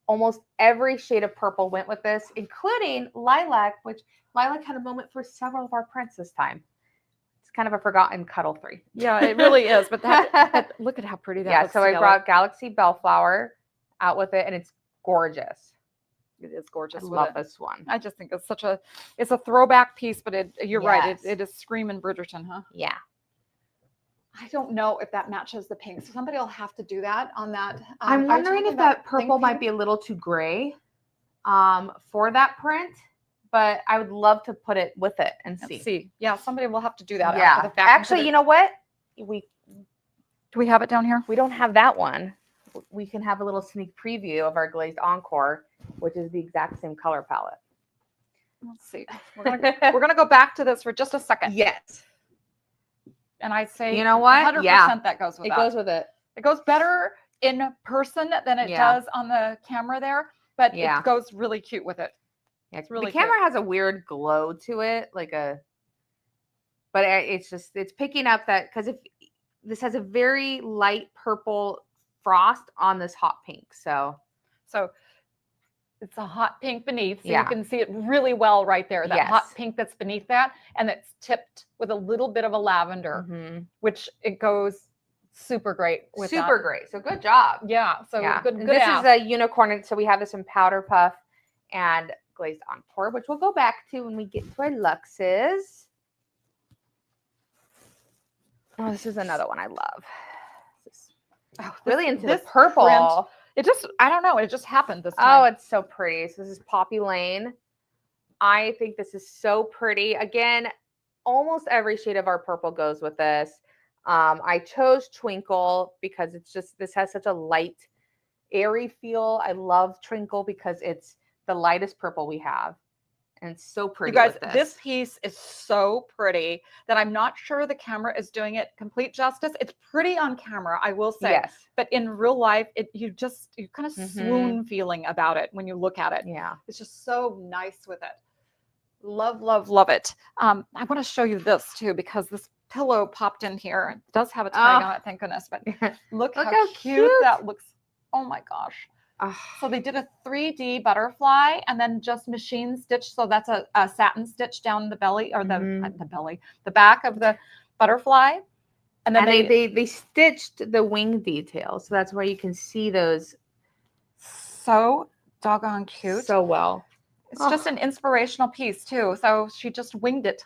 Speaker 2: almost every shade of purple went with this, including lilac, which lilac had a moment for several of our prints this time. It's kind of a forgotten cuddle 3.
Speaker 1: Yeah, it really is. But that look at how pretty that looks.
Speaker 2: So
Speaker 1: together.
Speaker 2: I brought Galaxy Bellflower out with it, and it's gorgeous.
Speaker 1: It is gorgeous.
Speaker 2: I love this one.
Speaker 1: I just think it's a throwback piece, but you're right. It is screaming Bridgerton, huh?
Speaker 2: Yeah.
Speaker 1: I don't know if that matches the pink. So somebody will have to do that on that.
Speaker 2: I'm wondering if that purple might be a little too gray for that print, but I would love to put it with it and see.
Speaker 1: Yeah, somebody will have to do that.
Speaker 2: Yeah.
Speaker 1: After the fact.
Speaker 2: Actually, you know what?
Speaker 1: Do we have it down here?
Speaker 2: We don't have that one. We can have a little sneak preview of our glazed encore, which is the exact same color palette.
Speaker 1: Let's see. We're gonna go back to this for just a second.
Speaker 2: Yes.
Speaker 1: And I say,
Speaker 2: you know what?
Speaker 1: 100% that goes with
Speaker 2: it. It goes with it.
Speaker 1: It goes better in person than it does on the camera there, but it goes really cute with it.
Speaker 2: Yeah, it's really the camera has a weird glow to it, but it's picking up that because if this has a very light purple frost on this hot pink, so
Speaker 1: it's a hot pink beneath, so you can see it really well right there. That hot pink that's beneath that, and it's tipped with a little bit of a lavender, which it goes super great with.
Speaker 2: Super great. So good job.
Speaker 1: Yeah. So good.
Speaker 2: This is a unicorn. So we have this in powder puff and glazed encore, which we'll go back to when we get to our luxes. Oh, this is another one I love. Really into this purple.
Speaker 1: Print. I don't know. It just happened this time.
Speaker 2: Oh, it's so pretty. So this is Poppy Lane. I think this is so pretty. Again, almost every shade of our purple goes with this. I chose Twinkle because this has such a light, airy feel. I love Twinkle because it's the lightest purple we have. And it's so pretty.
Speaker 1: You guys, this piece is so pretty that I'm not sure the camera is doing it complete justice. It's pretty on camera, I will say.
Speaker 2: Yes.
Speaker 1: But in real life, you kind of swoon feeling about it when you look at it.
Speaker 2: Yeah.
Speaker 1: It's just so nice with it. Love, love, love it. I want to show you this too, because this pillow popped in here. It does have a tag on it, thank goodness. But look how cute that looks. Oh my gosh. So they did a 3D butterfly and then just machine stitch. So that's a satin stitch down the belly or the back of the butterfly. And then
Speaker 2: they stitched the wing details. So that's where you can see those.
Speaker 1: So doggone cute.
Speaker 2: So well.
Speaker 1: It's just an inspirational piece too. So she just winged it.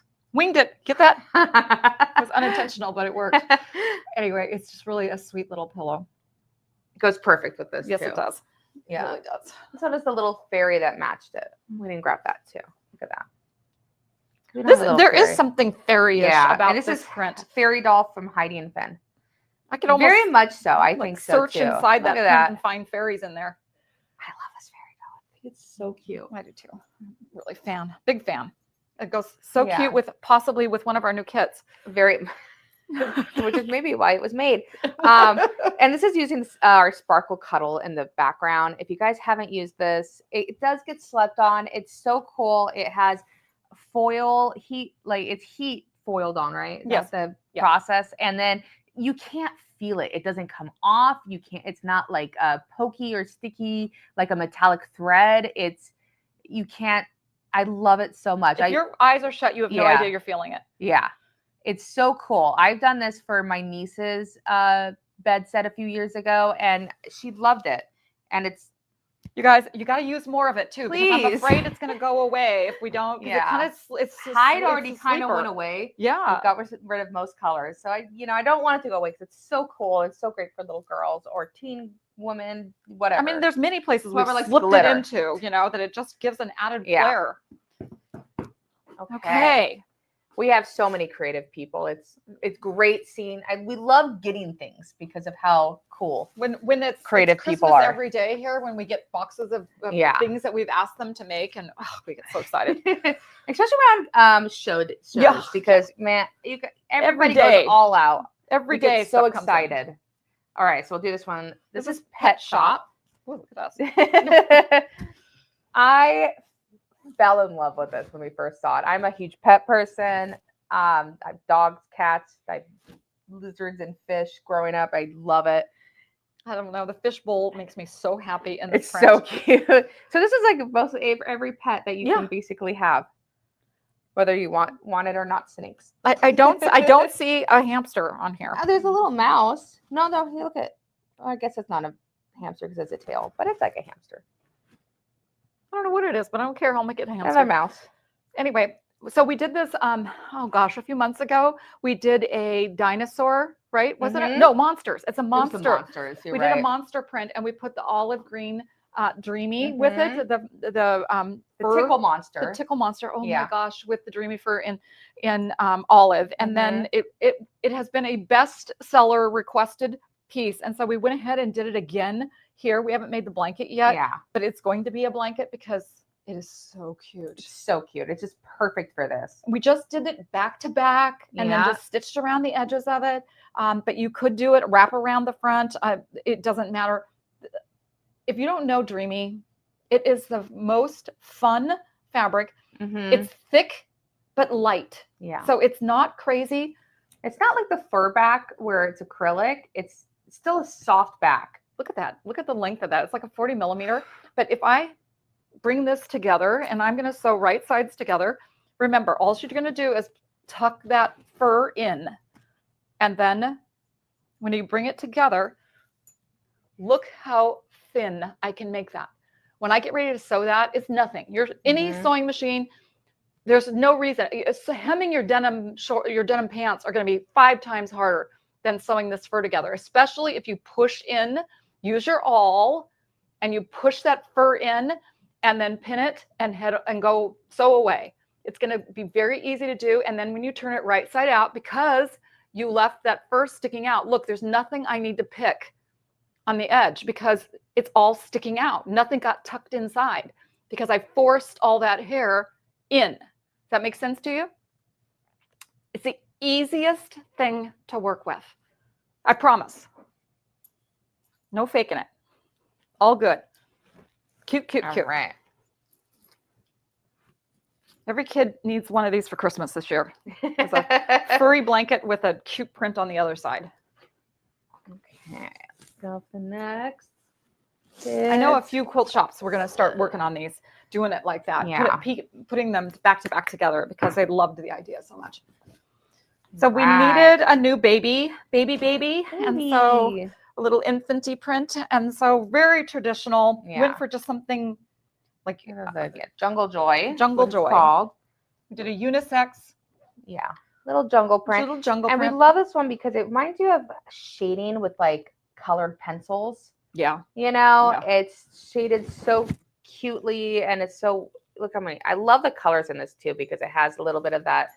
Speaker 1: Get that? It was unintentional, but it worked. Anyway, it's just really a sweet little pillow.
Speaker 2: It goes perfect with this.
Speaker 1: Yes, it does.
Speaker 2: Yeah,
Speaker 1: it really does.
Speaker 2: So does the little fairy that matched it. We didn't grab that too. Look at that.
Speaker 1: There is something fairy-ish about this print.
Speaker 2: Fairy doll from Heidi and Finn.
Speaker 1: I could almost
Speaker 2: very much so. I think so
Speaker 1: search
Speaker 2: too.
Speaker 1: inside that print and find fairies in there.
Speaker 2: I love this fairy doll. I think it's so cute.
Speaker 1: I do too. Really big fan. It goes so cute with possibly with one of our new kits.
Speaker 2: Very. Which is maybe why it was made. And this is using our Sparkle Cuddle in the background. If you guys haven't used this, it does get slept on. It's so cool. It has foil heat, it's heat foiled on, right?
Speaker 1: Yes.
Speaker 2: That's the process. And then you can't feel it. It doesn't come off. It's not like pokey or sticky, like a metallic thread. You can't, I love it so much.
Speaker 1: If your eyes are shut, you have no idea you're feeling it.
Speaker 2: Yeah. It's so cool. I've done this for my niece's bed set a few years ago, and she loved it. And
Speaker 1: you guys, you got to use more of it too.
Speaker 2: Please.
Speaker 1: Because I'm afraid it's going to go away if we don't.
Speaker 2: Yeah. Tide already kind of went away.
Speaker 1: Yeah.
Speaker 2: We got rid of most colors. So I don't want it to go away because it's so cool. It's so great for little girls or teen women, whatever.
Speaker 1: I mean, there's many places we've slipped it into, that it just gives an added flair. Okay.
Speaker 2: We have so many creative people. It's great seeing. We love getting things because of how cool
Speaker 1: when it's
Speaker 2: creative
Speaker 1: it's
Speaker 2: people are
Speaker 1: every day here. When we get boxes of things that we've asked them to make, and we get so excited,
Speaker 2: especially around shows because man, everybody goes all out
Speaker 1: every day.
Speaker 2: So excited. All right, so we'll do this one. This is Pet Shop.
Speaker 1: Ooh, look at us.
Speaker 2: I fell in love with this when we first saw it. I'm a huge pet person. I have dogs, cats, I have lizards and fish growing up. I love it.
Speaker 1: I don't know. The fish bowl makes me so happy in this
Speaker 2: It's
Speaker 1: print.
Speaker 2: so cute. So this is like mostly every pet that you can basically have, whether you want it or not. Snakes.
Speaker 1: I don't see a hamster on here.
Speaker 2: Oh, there's a little mouse. No, look at. Well, I guess it's not a hamster because it's a tail, but it's like a hamster.
Speaker 1: I don't know what it is, but I don't care. I'll make it a hamster.
Speaker 2: Another mouse.
Speaker 1: Anyway, so we did this. Oh gosh, a few months ago, we did a dinosaur. Right? Wasn't it? No, monsters. It's a monster.
Speaker 2: It was the monsters.
Speaker 1: We did a monster print, and we put the olive green dreamy with it. The
Speaker 2: tickle monster.
Speaker 1: The tickle monster. Oh my gosh, with the dreamy fur in olive, and then it has been a best seller requested piece, and so we went ahead and did it again here. We haven't made the blanket yet, but it's going to be a blanket because it is so cute.
Speaker 2: It's so cute. It's just perfect for this.
Speaker 1: We just did it back to back and then just stitched around the edges of it. But you could do it wrap around the front. It doesn't matter. If you don't know Dreamy, it is the most fun fabric. It's thick but light. Yeah. So it's not crazy.
Speaker 2: It's not like the fur back where it's acrylic. It's still a soft back.
Speaker 1: Look at that. Look at the length of that. It's like a 40 millimeter. But if I bring this together and I'm going to sew right sides together, remember, all you're going to do is tuck that fur in. And then when you bring it together, look how thin I can make that. When I get ready to sew that, it's nothing. Any sewing machine, there's no reason. Hemming your denim pants are going to be 5 times harder than sewing this fur together, especially if you push in, use your awl, and you push that fur in and then pin it and go sew away. It's going to be very easy to do. And then when you turn it right side out, because you left that fur sticking out, look, there's nothing I need to pick on the edge because it's all sticking out. Nothing got tucked inside because I forced all that hair in. Does that make sense to you? It's the easiest thing to work with. I promise. No faking it. All good. Cute, cute, cute.
Speaker 2: All right.
Speaker 1: Every kid needs one of these for Christmas this year. It's a furry blanket with a cute print on the other side.
Speaker 2: Okay. Go for the next.
Speaker 1: I know a few quilt shops. We're going to start working on these, doing it like that.
Speaker 2: Yeah.
Speaker 1: Putting them back to back together because they loved the idea so much. So we needed a new baby. And so a little infanty print. And so very traditional. Went for just something like
Speaker 2: Jungle Joy.
Speaker 1: Jungle Joy.
Speaker 2: Called.
Speaker 1: We did a unisex.
Speaker 2: Yeah. Little jungle print.
Speaker 1: Little jungle
Speaker 2: print.
Speaker 1: And
Speaker 2: we love this one because it reminds you of shading with like colored pencils.
Speaker 1: Yeah.
Speaker 2: You know, it's shaded so cutely and it's so, look how many, I love the colors in this too because it has a little bit of that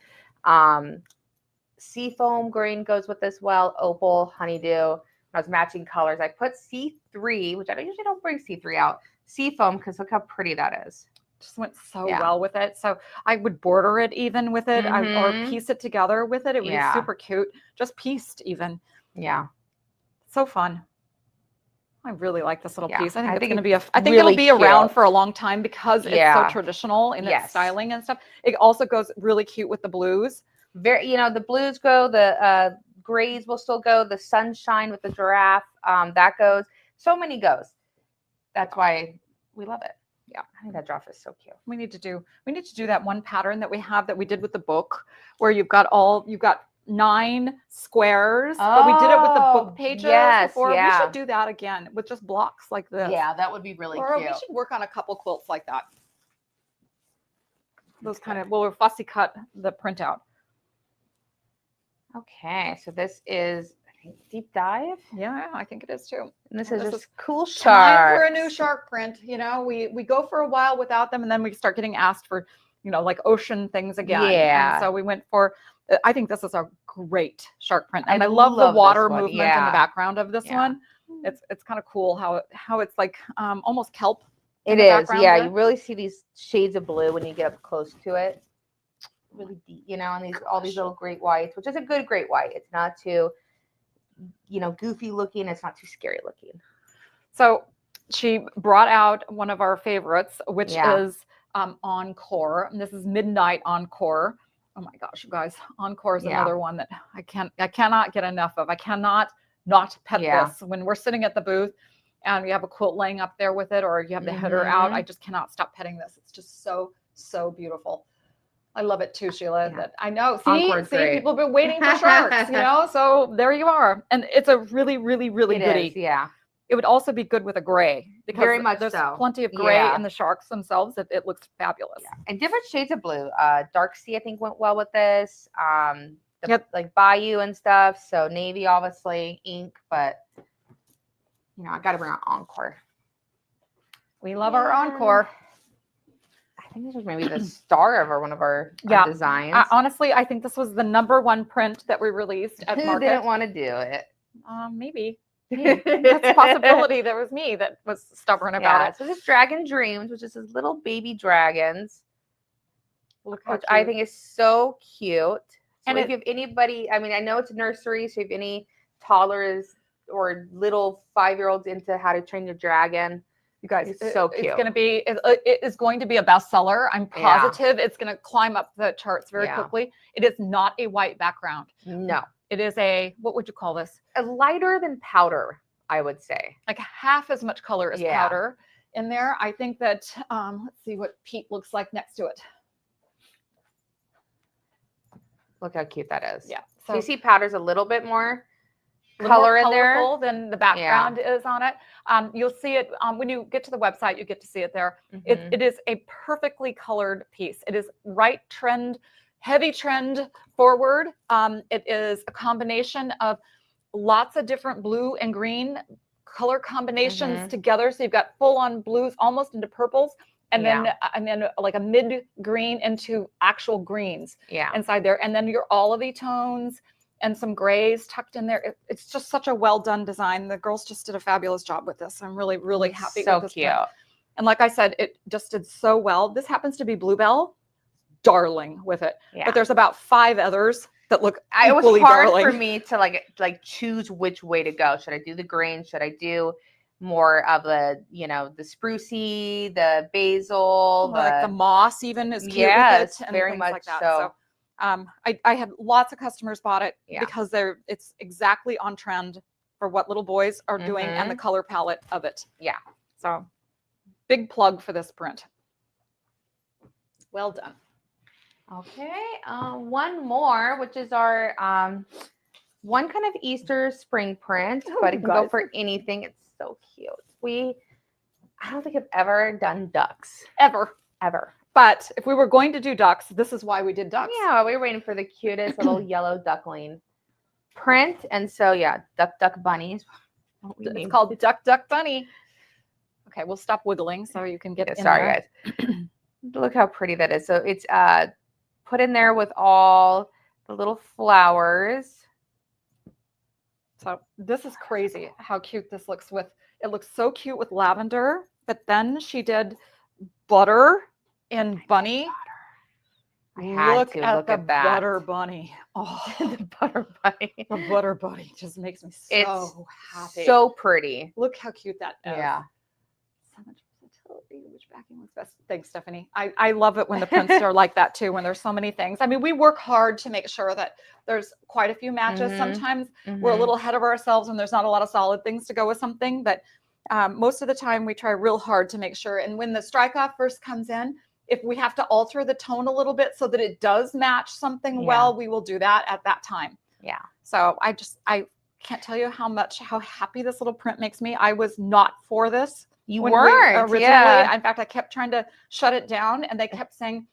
Speaker 2: seafoam green goes with this well, opal, honeydew. I was matching colors. I put C3, which I usually don't bring C3 out. Seafoam, because look how pretty that is.
Speaker 1: Just went so well with it. So I would border it even with it or piece it together with it. It would be super cute. Just pieced even.
Speaker 2: Yeah.
Speaker 1: So fun. I really like this little piece. I think it's going to be
Speaker 2: really
Speaker 1: it'll be around for a long time because it's so traditional in its styling and stuff. It also goes really cute with the blues.
Speaker 2: Very, the blues go, the grays will still go, the sunshine with the giraffe, that goes. So many goes. That's why we love it. Yeah, I think that giraffe is so cute.
Speaker 1: We need to do that one pattern that we have that we did with the book where you've got 9 squares, but we did it with the book pages before. We should do that again with just blocks like this.
Speaker 2: Yeah, that would be really cute.
Speaker 1: We should work on a couple quilts like that. Those kind of, we'll fussy cut the printout.
Speaker 2: Okay, so this is, I think, deep dive.
Speaker 1: Yeah, I think it is too.
Speaker 2: And this is just cool sharks.
Speaker 1: Time for a new shark print. We go for a while without them, and then we start getting asked for, like ocean things again.
Speaker 2: Yeah.
Speaker 1: And so we went for. I think this is a great shark print, and I love the water movement in the background of this one. It's kind of cool how it's like almost kelp.
Speaker 2: It is, yeah. You really see these shades of blue when you get up close to it. Really deep, and all these little great whites, which is a good great white. It's not too, goofy looking. It's not too scary looking.
Speaker 1: So she brought out one of our favorites, which is Encore. And this is Midnight Encore. Oh my gosh, you guys, Encore is another one that I cannot get enough of. I cannot not pet this when we're sitting at the booth and you have a quilt laying up there with it, or you have the header out. I just cannot stop petting this. It's just so, so beautiful. I love it too, Sheila. That I know. See, people have been waiting for sharks, so there you are. And it's a really, really, really goodie.
Speaker 2: Yeah.
Speaker 1: It would also be good with a gray because
Speaker 2: very much
Speaker 1: there's plenty of gray in the sharks themselves. It looks fabulous.
Speaker 2: Yeah. And different shades of blue. Dark sea, I think, went well with this. Like Bayou and stuff. So navy, obviously, ink, but I got to bring out Encore.
Speaker 1: We love our Encore.
Speaker 2: I think this was maybe the star of one of our designs.
Speaker 1: Honestly, I think this was the #1 print that we released at Market.
Speaker 2: Who didn't want to do it?
Speaker 1: Maybe. That's a possibility. That was me that was stubborn about it.
Speaker 2: So this Dragon Dreams, which is his little baby dragons, which I think is so cute. So and if you have anybody, I mean, I know it's a nursery, so if you have any toddlers or little 5-year-olds into how to train your dragon, you guys, it's so cute.
Speaker 1: It is going to be a bestseller. I'm positive it's going to climb up the charts very quickly. It is not a white background.
Speaker 2: No.
Speaker 1: It is a, what would you call this?
Speaker 2: A lighter than powder, I would say.
Speaker 1: Like half as much color as powder in there. I think that, let's see what Pete looks like next to it.
Speaker 2: Look how cute that is.
Speaker 1: Yeah.
Speaker 2: So you see powder's a little bit more color in there
Speaker 1: than the background is on it. You'll see it when you get to the website. You get to see it there. It is a perfectly colored piece. It is right trend, heavy trend forward. It is a combination of lots of different blue and green color combinations together. So you've got full on blues almost into purples, and then like a mid green into actual greens inside there, and then your olivey tones and some grays tucked in there. It's just such a well done design. The girls just did a fabulous job with this. I'm really, really happy with this. So cute. And like I said, it just did so well. This happens to be Bluebell, darling with it. But there's about 5 others that look equally darling.
Speaker 2: It was hard for me to like choose which way to go. Should I do the green? Should I do more of the, the sprucey, the basil,
Speaker 1: like the moss even is cute with it, and
Speaker 2: very much
Speaker 1: like that.
Speaker 2: So
Speaker 1: I had lots of customers bought it because it's exactly on trend for what little boys are doing and the color palette of it.
Speaker 2: Yeah.
Speaker 1: So big plug for this print. Well done.
Speaker 2: Okay. One more, which is our one kind of Easter spring print, but it can go for anything. It's so cute. I don't think I've ever done ducks.
Speaker 1: Ever. But if we were going to do ducks, this is why we did ducks.
Speaker 2: Yeah, we were waiting for the cutest little yellow duckling print. And so, duck bunnies.
Speaker 1: It's called Duck Bunny. Okay, we'll stop wiggling so you can get in
Speaker 2: sorry, guys. Look how pretty that is. So it's put in there with all the little flowers.
Speaker 1: So this is crazy how cute this looks with. It looks so cute with lavender, but then she did butter and bunny. Look at that butter bunny. Oh,
Speaker 2: the butter bunny.
Speaker 1: The butter bunny just makes me so happy.
Speaker 2: So pretty.
Speaker 1: Look how cute that is.
Speaker 2: Yeah.
Speaker 1: So much versatility. Which backing looks best? Thanks, Stephanie. I love it when the prints are like that too, when there's so many things. I mean, we work hard to make sure that there's quite a few matches. Sometimes we're a little ahead of ourselves and there's not a lot of solid things to go with something, but most of the time we try real hard to make sure. And when the strike off first comes in, if we have to alter the tone a little bit so that it does match something well, we will do that at that time.
Speaker 2: Yeah.
Speaker 1: So I can't tell you how happy this little print makes me. I was not for this.
Speaker 2: You weren't
Speaker 1: originally. Yeah. In fact, I kept trying to shut it down and they kept saying,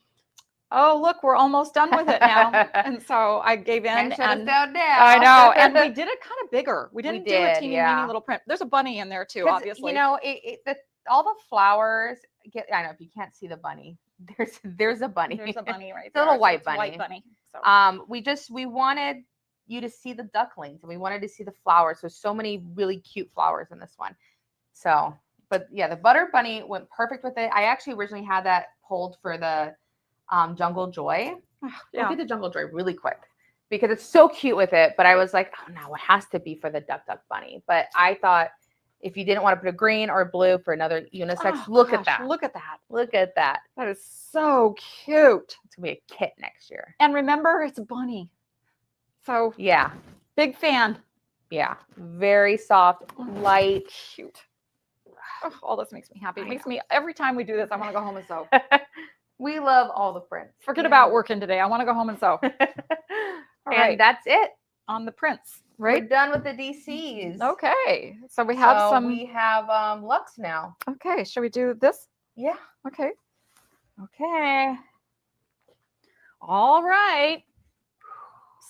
Speaker 1: oh, look, we're almost done with it now. And so I gave in.
Speaker 2: Shut it down now.
Speaker 1: I know. And we did it kind of bigger. We didn't do a teeny weeny little print. There's a bunny in there too, obviously.
Speaker 2: All the flowers, I know if you can't see the bunny, there's a bunny.
Speaker 1: There's a bunny right
Speaker 2: there. It's a little white bunny.
Speaker 1: White bunny. So.
Speaker 2: We wanted you to see the ducklings and we wanted to see the flowers. There's so many really cute flowers in this one. So, but yeah, the butter bunny went perfect with it. I actually originally had that pulled for the Jungle Joy. Look at the Jungle Joy really quick because it's so cute with it. But I was like, oh no, it has to be for the Duck Bunny. But I thought if you didn't want to put a green or a blue for another unisex,
Speaker 1: Oh,
Speaker 2: look at
Speaker 1: gosh,
Speaker 2: that.
Speaker 1: Look at that.
Speaker 2: Look at that.
Speaker 1: That is so cute.
Speaker 2: It's going to be a kit next year.
Speaker 1: And remember, it's a bunny. So
Speaker 2: Yeah.
Speaker 1: big fan.
Speaker 2: Yeah. Very soft, light.
Speaker 1: Cute. Oh, all this makes me happy. It makes me, every time we do this, I want to go home and sew.
Speaker 2: We love all the prints.
Speaker 1: Forget about working today. I want to go home and sew. All right.
Speaker 2: And that's it.
Speaker 1: On the prints,
Speaker 2: We're
Speaker 1: right?
Speaker 2: done with the DCs.
Speaker 1: Okay. So we have
Speaker 2: We have Lux now.
Speaker 1: Okay. Should we do this?
Speaker 2: Yeah.
Speaker 1: Okay.
Speaker 2: Okay.
Speaker 1: All right.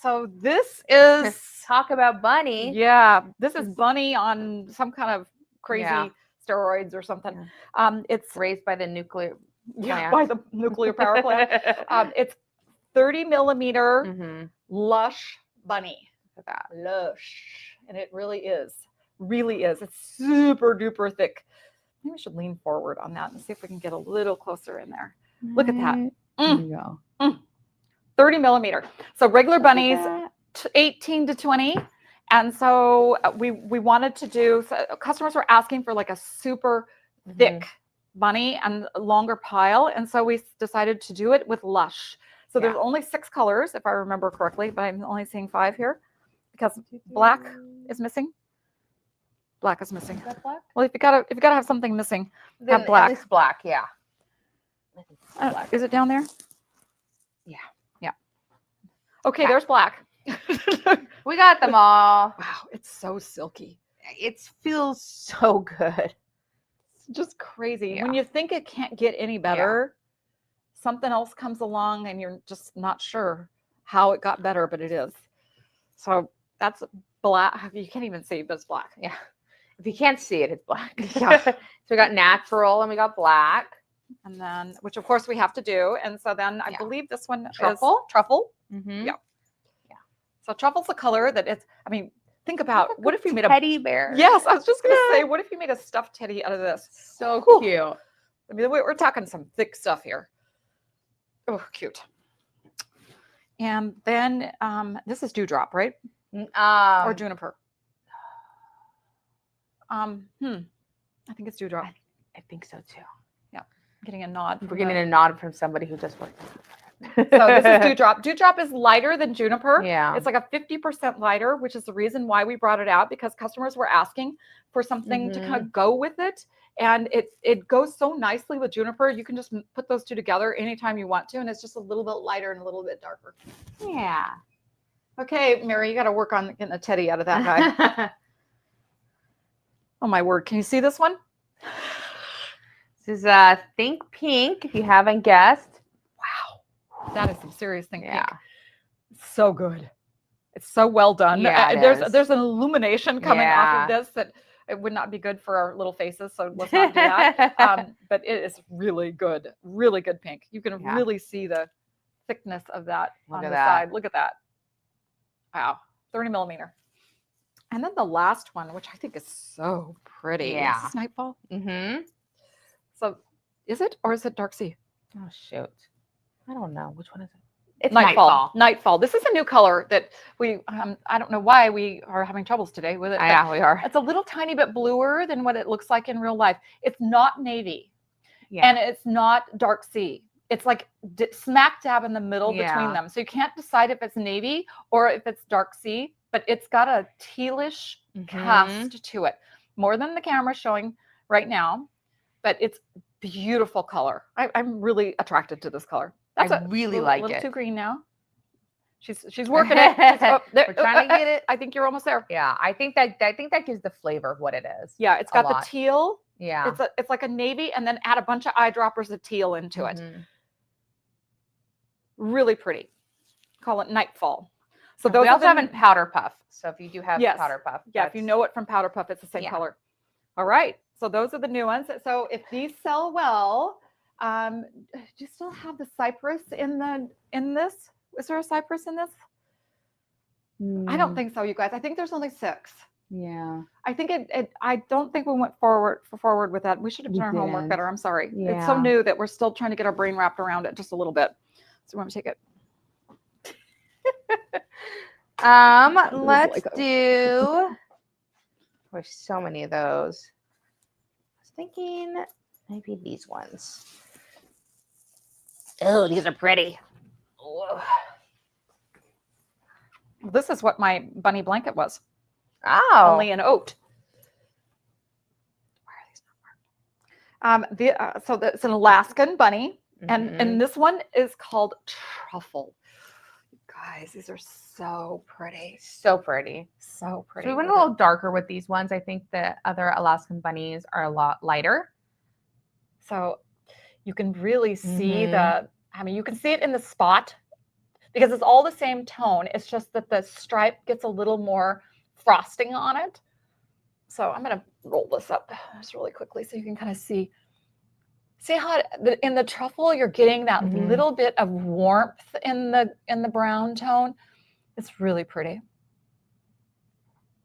Speaker 1: So this is
Speaker 2: Talk about Bunny.
Speaker 1: Yeah, this is Bunny on some kind of crazy
Speaker 2: Yeah.
Speaker 1: steroids or something. It's
Speaker 2: Raised by the nuclear plant.
Speaker 1: by the nuclear power plant. It's 30 millimeter lush bunny.
Speaker 2: Look at that.
Speaker 1: Lush. And it really is. Really is. It's super duper thick. Maybe we should lean forward on that and see if we can get a little closer in there. Look at that.
Speaker 2: There you go.
Speaker 1: 30 millimeter. So regular bunnies, 18 to 20. And so we wanted to do, so customers were asking for like a super thick bunny and a longer pile. And so we decided to do it with Lush. So there's only 6 colors, if I remember correctly, but I'm only seeing 5 here because black is missing. Black is missing.
Speaker 2: Is that black?
Speaker 1: Well, if you gotta have something missing,
Speaker 2: Then
Speaker 1: have black.
Speaker 2: At least black, yeah.
Speaker 1: Is it down there?
Speaker 2: Yeah.
Speaker 1: Yeah. Okay, there's black.
Speaker 2: We got them all.
Speaker 1: Wow, it's so silky.
Speaker 2: It feels so good.
Speaker 1: It's just crazy.
Speaker 2: Yeah.
Speaker 1: When you think it can't get any better, something else comes along and you're just not sure how it got better, but it is. So that's black. You can't even see, but it's black.
Speaker 2: Yeah. If you can't see it, it's black.
Speaker 1: Yeah.
Speaker 2: So we got natural and we got black.
Speaker 1: And then, which of course we have to do. And so then I believe this one
Speaker 2: Truffle?
Speaker 1: is truffle.
Speaker 2: Mm-hmm.
Speaker 1: Yeah. So truffle's a color that it's, I mean, think about what if you made a
Speaker 2: teddy bear.
Speaker 1: Yes, I was just going to say, what if you made a stuffed teddy out of this?
Speaker 2: So
Speaker 1: Whew.
Speaker 2: cute.
Speaker 1: I mean, we're talking some thick stuff here. Oh, cute. And then this is dewdrop, right? Or juniper. I think it's dewdrop.
Speaker 2: I think so too.
Speaker 1: Yeah, I'm getting a nod.
Speaker 2: We're getting a nod from somebody who just worked.
Speaker 1: So this is dewdrop. Dewdrop is lighter than juniper.
Speaker 2: Yeah.
Speaker 1: It's like a 50% lighter, which is the reason why we brought it out, because customers were asking for something to kind of go with it. And it goes so nicely with juniper. You can just put those two together anytime you want to. And it's just a little bit lighter and a little bit darker.
Speaker 2: Yeah.
Speaker 1: Okay, Mary, you got to work on getting a teddy out of that guy. Oh, my word. Can you see this one?
Speaker 2: This is Think Pink, if you haven't guessed.
Speaker 1: Wow. That is some serious Think
Speaker 2: Yeah.
Speaker 1: Pink. So good. It's so well done.
Speaker 2: Yeah, it is.
Speaker 1: There's an illumination coming off of this that it would not be good for our little faces, so let's not do that. But it is really good pink. You can really see the thickness of that on the side. Look at that. Wow, 30 millimeter. And then the last one, which I think is so pretty.
Speaker 2: Yeah.
Speaker 1: Is this Nightfall?
Speaker 2: Mm-hmm.
Speaker 1: So is it, or is it Dark Sea?
Speaker 2: Oh, shoot. I don't know. Which one is it? It's
Speaker 1: Nightfall. Nightfall. This is a new color that we, I don't know why we are having troubles today with it.
Speaker 2: Yeah, we are.
Speaker 1: It's a little tiny bit bluer than what it looks like in real life. It's not navy.
Speaker 2: Yeah.
Speaker 1: And it's not dark sea. It's like smack dab in the middle between them. So you can't decide if it's navy or if it's dark sea, but it's got a tealish cast to it. More than the camera's showing right now, but it's beautiful color. I'm really attracted to this color.
Speaker 2: I really like it.
Speaker 1: A little too green now. She's working it.
Speaker 2: We're trying to get it.
Speaker 1: I think you're almost there.
Speaker 2: Yeah, I think that gives the flavor of what it is.
Speaker 1: Yeah, it's got the teal.
Speaker 2: Yeah.
Speaker 1: It's like a navy, and then add a bunch of eyedroppers of teal into it. Really pretty. Call it Nightfall. So those
Speaker 2: we also have in Powder Puff. So if you do have Powder Puff.
Speaker 1: Yeah, if you know it from Powder Puff, it's the same color. All right. So those are the new ones. So if these sell well, do you still have the cypress in this? Is there a cypress in this? I don't think so, you guys. I think there's only 6.
Speaker 2: Yeah.
Speaker 1: I think I don't think we went forward with that. We should have done our homework better. I'm sorry.
Speaker 2: Yeah.
Speaker 1: It's so new that we're still trying to get our brain wrapped around it just a little bit. So we want to take it.
Speaker 2: Let's do There's so many of those. I was thinking maybe these ones. Oh, these are pretty. Oh.
Speaker 1: This is what my bunny blanket was.
Speaker 2: Oh.
Speaker 1: Only an oat. Why are these not marked? So it's an Alaskan bunny, and this one is called Truffle. Guys, these are so pretty.
Speaker 2: So pretty.
Speaker 1: So pretty.
Speaker 2: So we went a little darker with these ones. I think the other Alaskan bunnies are a lot lighter.
Speaker 1: So you can really see you can see it in the spot because it's all the same tone. It's just that the stripe gets a little more frosting on it. So I'm going to roll this up just really quickly so you can kind of see how in the truffle you're getting that little bit of warmth in the brown tone. It's really pretty.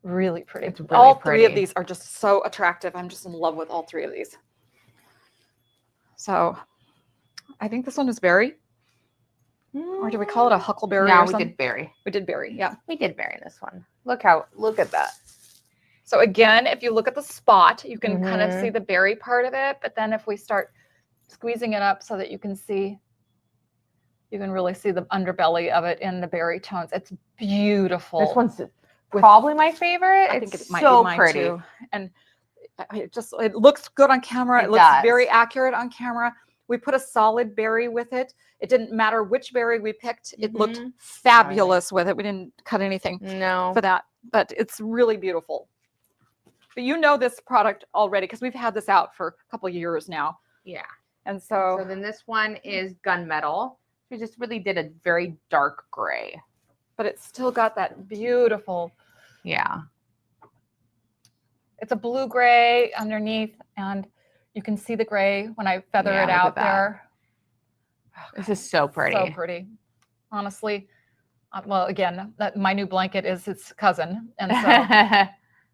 Speaker 1: Really pretty.
Speaker 2: It's really
Speaker 1: all
Speaker 2: pretty.
Speaker 1: Three of these are just so attractive. I'm just in love with all three of these. So I think this one is berry. Or do we call it a huckleberry?
Speaker 2: No,
Speaker 1: or
Speaker 2: we
Speaker 1: something?
Speaker 2: did berry.
Speaker 1: We did berry, yeah.
Speaker 2: We did berry this one. Look at that.
Speaker 1: So again, if you look at the spot, you can kind of see the berry part of it. But then if we start squeezing it up so that you can really see the underbelly of it in the berry tones. It's beautiful.
Speaker 2: This one's probably my favorite.
Speaker 1: I think it might
Speaker 2: so
Speaker 1: be mine
Speaker 2: pretty.
Speaker 1: too. And it looks good on camera. It looks very accurate on camera. We put a solid berry with it. It didn't matter which berry we picked. It looked fabulous with it. We didn't cut anything for that, but it's really beautiful. But you know this product already because we've had this out for a couple of years now.
Speaker 2: Yeah.
Speaker 1: And so
Speaker 2: then this one is gunmetal. We just really did a very dark gray.
Speaker 1: But it's still got that beautiful.
Speaker 2: Yeah.
Speaker 1: It's a blue gray underneath, and you can see the gray when I feather it out there.
Speaker 2: This is so pretty.
Speaker 1: So pretty. Honestly. Well, again, my new blanket is its cousin. And so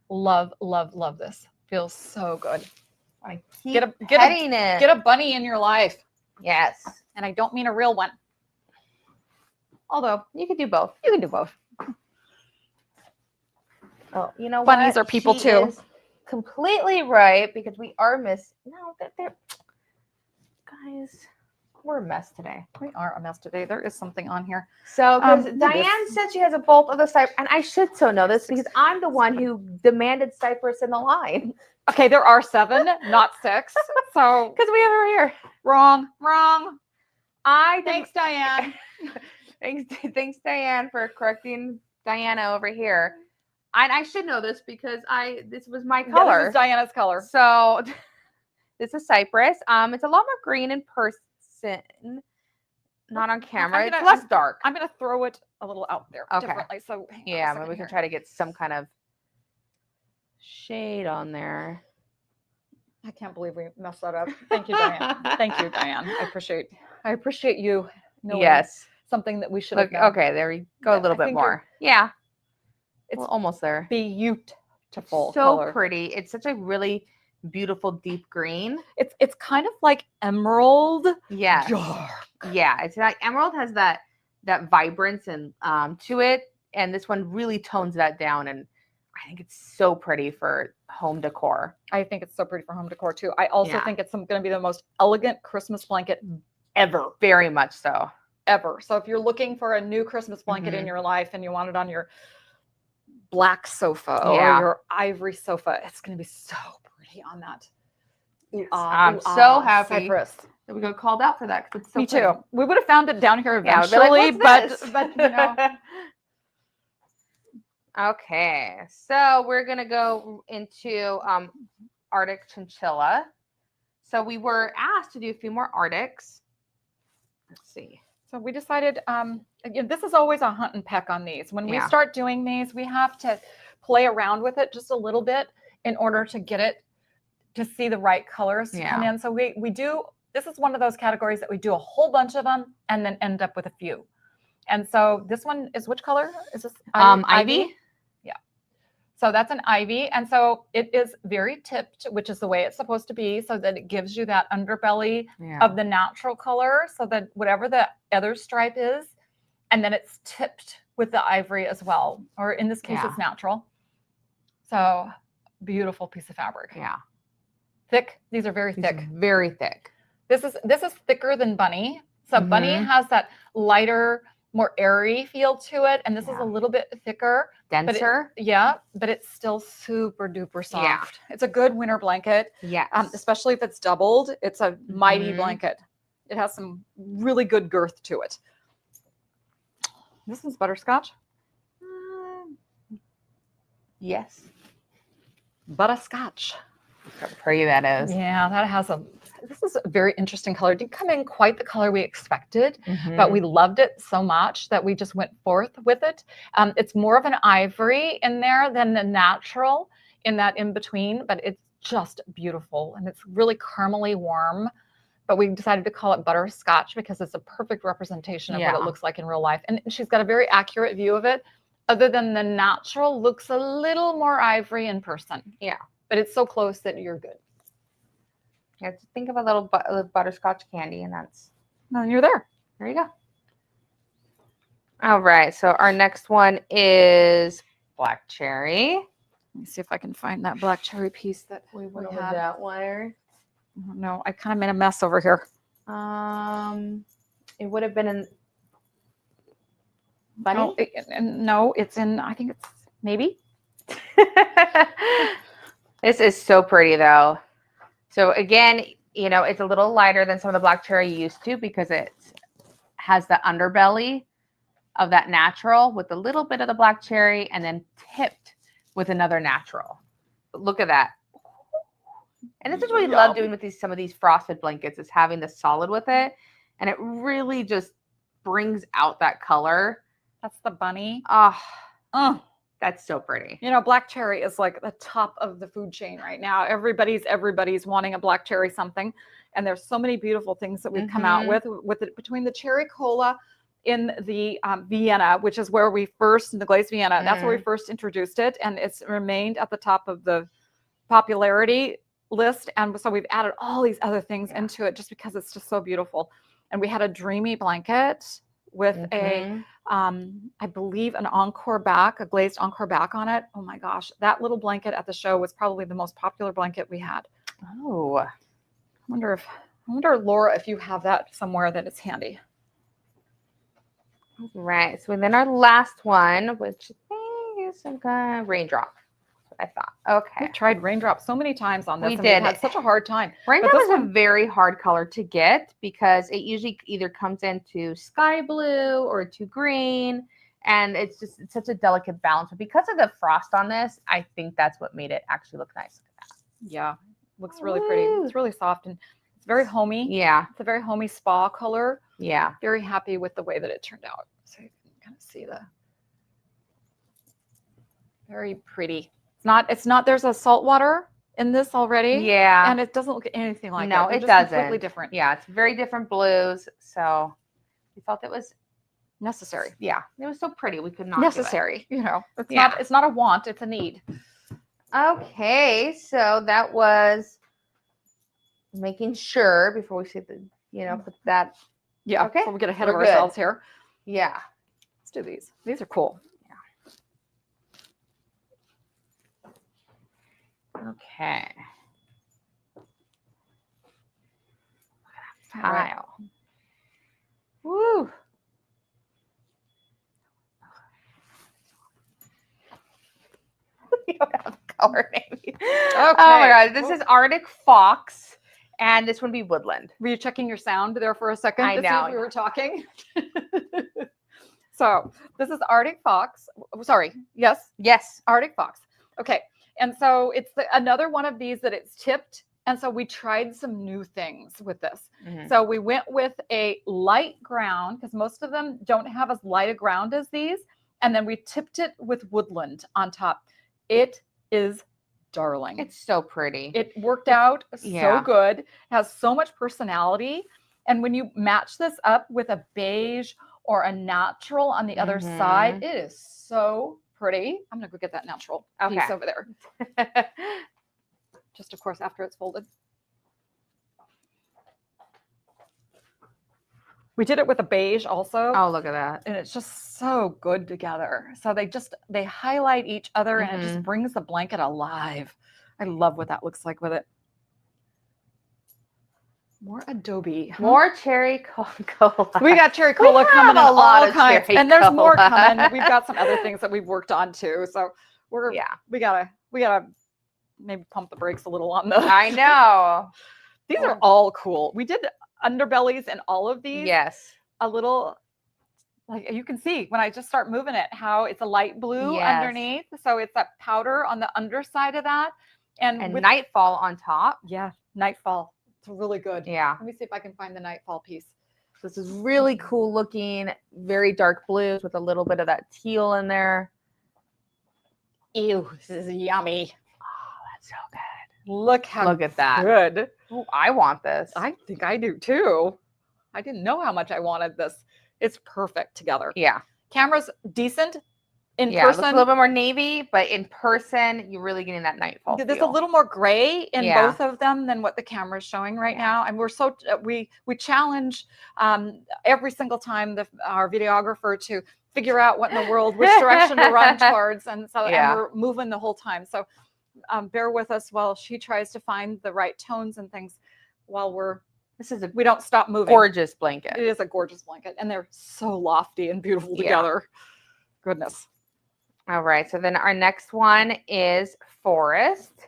Speaker 1: love, love, love this. Feels so good. Get a bunny in your life.
Speaker 2: Yes.
Speaker 1: And I don't mean a real one. Although
Speaker 2: you could do both.
Speaker 1: You can do both.
Speaker 2: Oh, you know,
Speaker 1: bunnies are people too.
Speaker 2: Is completely right because we are they're guys. We're a mess today.
Speaker 1: We are a mess today. There is something on here.
Speaker 2: So, because Diane said she has a bolt of the cypress, and I should so know this because I'm the one who demanded cypress in the line.
Speaker 1: Okay, there are 7, not 6. So,
Speaker 2: because we have her here.
Speaker 1: Wrong.
Speaker 2: Thanks,
Speaker 1: Diane.
Speaker 2: Thanks, Diane, for correcting Diana over here. And I should know this because this was my color.
Speaker 1: Yeah, this is Diana's color.
Speaker 2: So, this is cypress. It's a lot more green in person. Not on camera. It's less dark.
Speaker 1: I'm going to throw it a little out there differently. So
Speaker 2: maybe we can try to get some kind of shade on there.
Speaker 1: I can't believe we messed that up. Thank you, Diane. Thank you, Diane. I appreciate you knowing something that we should have known.
Speaker 2: Okay, there we go. A little bit more. Yeah. It's almost there.
Speaker 1: Beautiful.
Speaker 2: So
Speaker 1: color.
Speaker 2: Pretty. It's such a really beautiful deep green.
Speaker 1: It's kind of like emerald.
Speaker 2: Yeah.
Speaker 1: Dark.
Speaker 2: Yeah. It's like emerald has that vibrance and to it. And this one really tones that down. And I think it's so pretty for home decor.
Speaker 1: I think it's so pretty for home decor too. I also think it's going to be the most elegant Christmas blanket ever.
Speaker 2: Very much so.
Speaker 1: Ever. So if you're looking for a new Christmas blanket in your life and you want it on your black sofa or your ivory sofa, it's going to be so pretty on that.
Speaker 2: I'm so happy
Speaker 1: cypress.
Speaker 2: that we got called out for that. It's so
Speaker 1: Me
Speaker 2: pretty.
Speaker 1: too. We would have found it down here eventually, but you know.
Speaker 2: Okay, so we're gonna go into Arctic chinchilla. So we were asked to do a few more Arctics. Let's see.
Speaker 1: So we decided, again, this is always a hunt and peck on these. When we start doing these, we have to play around with it just a little bit in order to get it to see the right colors come in. So we do, this is one of those categories that we do a whole bunch of them and then end up with a few. And so this one is which color? Is this
Speaker 2: ivy?
Speaker 1: Yeah. So that's an ivy. And so it is very tipped, which is the way it's supposed to be, so that it gives you that underbelly of the natural color, so that whatever the other stripe is, and then it's tipped with the ivory as well. Or in this case, it's natural. So beautiful piece of fabric.
Speaker 2: Yeah.
Speaker 1: Thick. These are very
Speaker 2: These
Speaker 1: thick.
Speaker 2: are very thick.
Speaker 1: This is thicker than bunny. So bunny
Speaker 2: Mhm.
Speaker 1: has that lighter, more airy feel to it, and this is
Speaker 2: Yeah.
Speaker 1: a little bit thicker.
Speaker 2: Denser.
Speaker 1: But it's still super duper soft.
Speaker 2: Yeah.
Speaker 1: It's a good winter blanket,
Speaker 2: Yes.
Speaker 1: especially if it's doubled. It's a mighty
Speaker 2: Mhm.
Speaker 1: blanket. It has some really good girth to it. This is butterscotch.
Speaker 2: Yes.
Speaker 1: Butterscotch.
Speaker 2: How pretty that is.
Speaker 1: Yeah, that has this is a very interesting color. It didn't come in quite the color we expected, but
Speaker 2: Mhm.
Speaker 1: we loved it so much that we just went forth with it. It's more of an ivory in there than the natural in that in between, but it's just beautiful and it's really caramely warm. But we decided to call it butterscotch because it's a perfect representation of what it looks like in real life. And she's got a very accurate view of it. Other than the natural looks a little more ivory in person.
Speaker 2: Yeah.
Speaker 1: But it's so close that you're good.
Speaker 2: Yeah, just think of a little butterscotch candy, and that's.
Speaker 1: No, you're there.
Speaker 2: There you go. All right. So our next one is black cherry.
Speaker 1: Let me see if I can find that black cherry piece that
Speaker 2: We
Speaker 1: we
Speaker 2: went with
Speaker 1: had.
Speaker 2: that wire.
Speaker 1: No, I kind of made a mess over here.
Speaker 2: It would have been in bunny.
Speaker 1: No, it's in. I think it's maybe.
Speaker 2: This is so pretty though. So again, it's a little lighter than some of the black cherry you used to because it has the underbelly of that natural with a little bit of the black cherry and then tipped with another natural. But look at that. And this is what we love doing with some of these frosted blankets is having the solid with it. And it really just brings out that color.
Speaker 1: That's the bunny.
Speaker 2: Oh, that's so pretty.
Speaker 1: Black cherry is like the top of the food chain right now. Everybody's wanting a black cherry something. And there's so many beautiful things that we've come out with it between the cherry cola in the Vienna, which is where we first, in the glazed Vienna, that's where we first introduced it. And it's remained at the top of the popularity list. And so we've added all these other things into it just because it's just so beautiful. And we had a dreamy blanket with I believe an encore back, a glazed encore back on it. Oh my gosh, that little blanket at the show was probably the most popular blanket we had.
Speaker 2: Oh,
Speaker 1: I wonder, Laura, if you have that somewhere that is handy.
Speaker 2: Right. So then our last one, which I think is some kind of raindrop. I thought. Okay.
Speaker 1: We tried raindrop so many times on this.
Speaker 2: We
Speaker 1: and
Speaker 2: did.
Speaker 1: We had such a hard time.
Speaker 2: Raindrop is a very hard color to get because it usually either comes into sky blue or to green. And it's such a delicate balance. But because of the frost on this, I think that's what made it actually look nice. Look at that.
Speaker 1: Yeah. Looks really pretty. It's really soft and it's very homey.
Speaker 2: Yeah.
Speaker 1: It's a very homey spa color.
Speaker 2: Yeah.
Speaker 1: Very happy with the way that it turned out. So you can kind of see very pretty. It's not, there's a salt water in this already.
Speaker 2: Yeah.
Speaker 1: And it doesn't look anything like
Speaker 2: no,
Speaker 1: it.
Speaker 2: It doesn't.
Speaker 1: Completely different.
Speaker 2: Yeah. It's very different blues. So we felt it was
Speaker 1: necessary.
Speaker 2: Yeah. It was so pretty. We could not
Speaker 1: necessary. It's not a want, it's a need.
Speaker 2: Okay. So that was making sure before we say put that.
Speaker 1: Yeah.
Speaker 2: Okay.
Speaker 1: Before we get ahead of ourselves here.
Speaker 2: Yeah.
Speaker 1: Let's do these. These are cool.
Speaker 2: Okay. Pile.
Speaker 1: Right.
Speaker 2: Woo. You don't have a color name. Okay. Oh my God. This is Arctic Fox. And this would be woodland.
Speaker 1: Were you checking your sound there for a second?
Speaker 2: I know.
Speaker 1: See if we were talking. So this is Arctic Fox. Sorry. Yes.
Speaker 2: Yes.
Speaker 1: Arctic Fox. Okay. And so it's another one of these that it's tipped. And so we tried some new things with this. Mm-hmm. So we went with a light ground because most of them don't have as light a ground as these. And then we tipped it with woodland on top. It is darling.
Speaker 2: It's so pretty.
Speaker 1: It worked out so good. It has so much personality. And when you match this up with a beige or a natural on the other side, it is so pretty. I'm going to go get that natural piece over there. Just, of course, after it's folded. We did it with a beige also.
Speaker 2: Oh, look at that.
Speaker 1: And it's just so good together. So they highlight each other and it just brings the blanket alive. I love what that looks like with it. More Adobe. Huh?
Speaker 2: More cherry cola.
Speaker 1: We got cherry cola
Speaker 2: have
Speaker 1: coming in
Speaker 2: a lot
Speaker 1: all
Speaker 2: of
Speaker 1: kinds,
Speaker 2: cherry
Speaker 1: and there's more
Speaker 2: cola.
Speaker 1: coming. We've got some other things that we've worked on too. So we gotta maybe pump the brakes a little on those.
Speaker 2: I know.
Speaker 1: These are all cool. We did underbellies and all of these.
Speaker 2: Yes.
Speaker 1: A little, like you can see when I just start moving it, how it's a light blue underneath. So it's that powder on the underside of that. And with
Speaker 2: Nightfall on top.
Speaker 1: Yeah, Nightfall. It's really good.
Speaker 2: Yeah.
Speaker 1: Let me see if I can find the Nightfall piece.
Speaker 2: This is really cool looking, very dark blues with a little bit of that teal in there.
Speaker 1: Ew, this is yummy.
Speaker 2: Oh, that's so good.
Speaker 1: Look at that. Good.
Speaker 2: Ooh, I want this.
Speaker 1: I think I do too. I didn't know how much I wanted this. It's perfect together.
Speaker 2: Yeah.
Speaker 1: Camera's decent. In
Speaker 2: Yeah,
Speaker 1: person,
Speaker 2: looks a little bit more navy, but in person, you're really getting that Nightfall
Speaker 1: there's
Speaker 2: feel.
Speaker 1: a little more gray in both of them than what the camera is showing right now. And we're so we challenge every single time our videographer to figure out what in the world, which direction to run towards, and so and we're moving the whole time. So bear with us while she tries to find the right tones and things while we don't stop moving.
Speaker 2: Gorgeous blanket.
Speaker 1: It is a gorgeous blanket, and they're so lofty and beautiful together. Goodness.
Speaker 2: All right, so then our next one is Forest.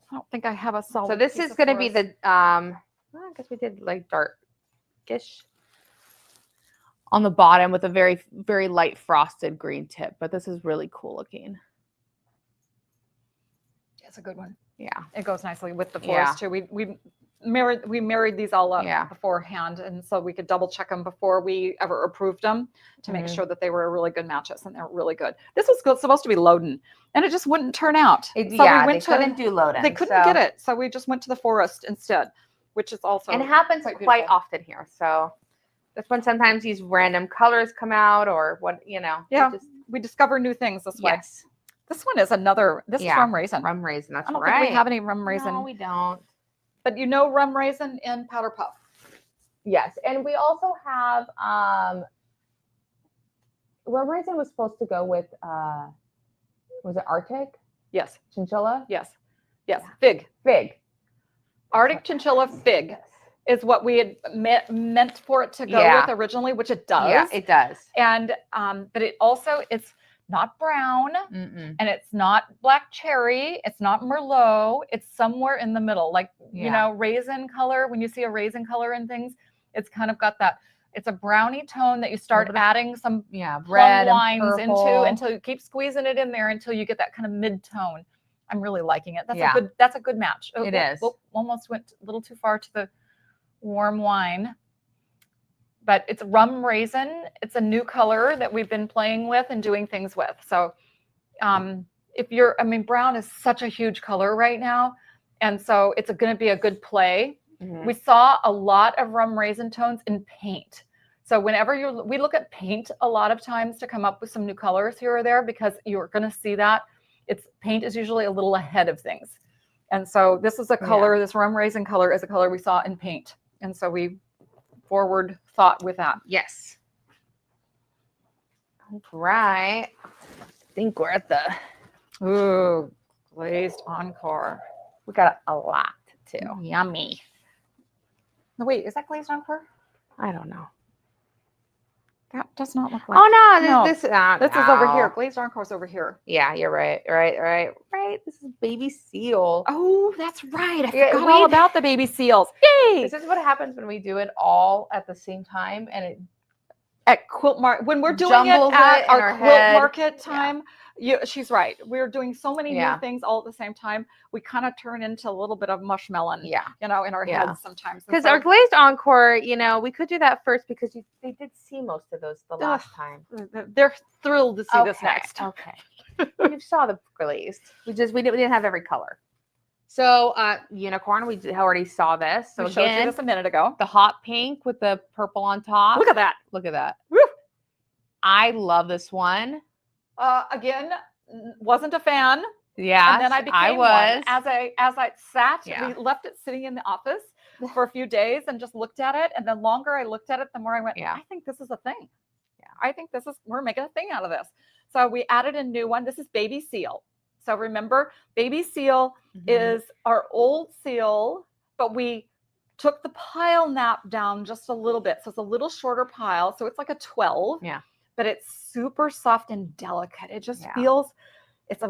Speaker 1: I don't think I have a solid.
Speaker 2: So this is going to be the I guess we did like darkish on the bottom with a very, very light frosted green tip, but this is really cool looking.
Speaker 1: It's a good one.
Speaker 2: Yeah,
Speaker 1: it goes nicely with the forest too. We married these all up beforehand, and so we could double check them before we ever approved them to make sure that they were really good matches, and they're really good. This was supposed to be Loden, and it just wouldn't turn out.
Speaker 2: They couldn't do Loden.
Speaker 1: They couldn't get it, so we just went to the forest instead, which is also
Speaker 2: and it happens quite often here. So that's when sometimes these random colors come out, or what
Speaker 1: we discover new things this way. Yes. This one is another. This is rum raisin.
Speaker 2: Rum raisin. That's
Speaker 1: I don't think we have any rum raisin.
Speaker 2: No, we don't.
Speaker 1: But rum raisin in powder puff.
Speaker 2: Yes, and we also have rum raisin was supposed to go with was it Arctic?
Speaker 1: Yes.
Speaker 2: Chinchilla?
Speaker 1: Yes. Yes. Fig. Arctic chinchilla fig is what we had meant for it to go with originally, which it does.
Speaker 2: Yeah, it does.
Speaker 1: And but it's not brown, and it's not black cherry. It's not Merlot. It's somewhere in the middle, like raisin color. When you see a raisin color in things, it's kind of got that. It's a brownie tone that you start adding some
Speaker 2: red
Speaker 1: wines into until you keep squeezing it in there until you get that kind of mid tone. I'm really liking it. That's a good match.
Speaker 2: It is.
Speaker 1: Almost went a little too far to the warm wine. But it's rum raisin. It's a new color that we've been playing with and doing things with. So brown is such a huge color right now. And so it's going to be a good play. We saw a lot of rum raisin tones in paint. So whenever we look at paint a lot of times to come up with some new colors here or there, because you're going to see that paint is usually a little ahead of things. And so this is a color, this rum raisin color is a color we saw in paint. And so we forward thought with that.
Speaker 2: Yes. All right. I think we're at the
Speaker 1: glazed encore.
Speaker 2: We got a lot too.
Speaker 1: Yummy. No, wait, is that glazed encore?
Speaker 2: I don't know.
Speaker 1: That does not look like.
Speaker 2: Oh no, this is
Speaker 1: over here. Glazed encore is over here.
Speaker 2: Yeah, you're right. Right. This is baby seal.
Speaker 1: Oh, that's right. I forgot all about the baby seals. Yay!
Speaker 2: This is what happens when we do it all at the same time, and it
Speaker 1: at Quilt Market when we're doing it at our Quilt Market time. She's right. We're doing so many new things all at the same time. We kind of turn into a little bit of mushmelon, in our heads sometimes.
Speaker 2: Because our glazed encore, we could do that first because they did see most of those the last time.
Speaker 1: They're thrilled to see this next.
Speaker 2: Okay. You saw the glazed. We didn't have every color. So unicorn, we already saw this. So
Speaker 1: we showed you this a minute ago.
Speaker 2: The hot pink with the purple on top.
Speaker 1: Look at that.
Speaker 2: Look at that.
Speaker 1: Woo!
Speaker 2: I love this one.
Speaker 1: Again, wasn't a fan.
Speaker 2: Yeah,
Speaker 1: and then I became one. As I sat, we left it sitting in the office for a few days and just looked at it. And the longer I looked at it, the more I went, I think this is a thing. Yeah, I think we're making a thing out of this. So we added a new one. This is baby seal. So remember, baby seal is our old seal, but we took the pile nap down just a little bit. So it's a little shorter pile. So it's like a 12.
Speaker 2: Yeah.
Speaker 1: But it's super soft and delicate. It just feels, it's a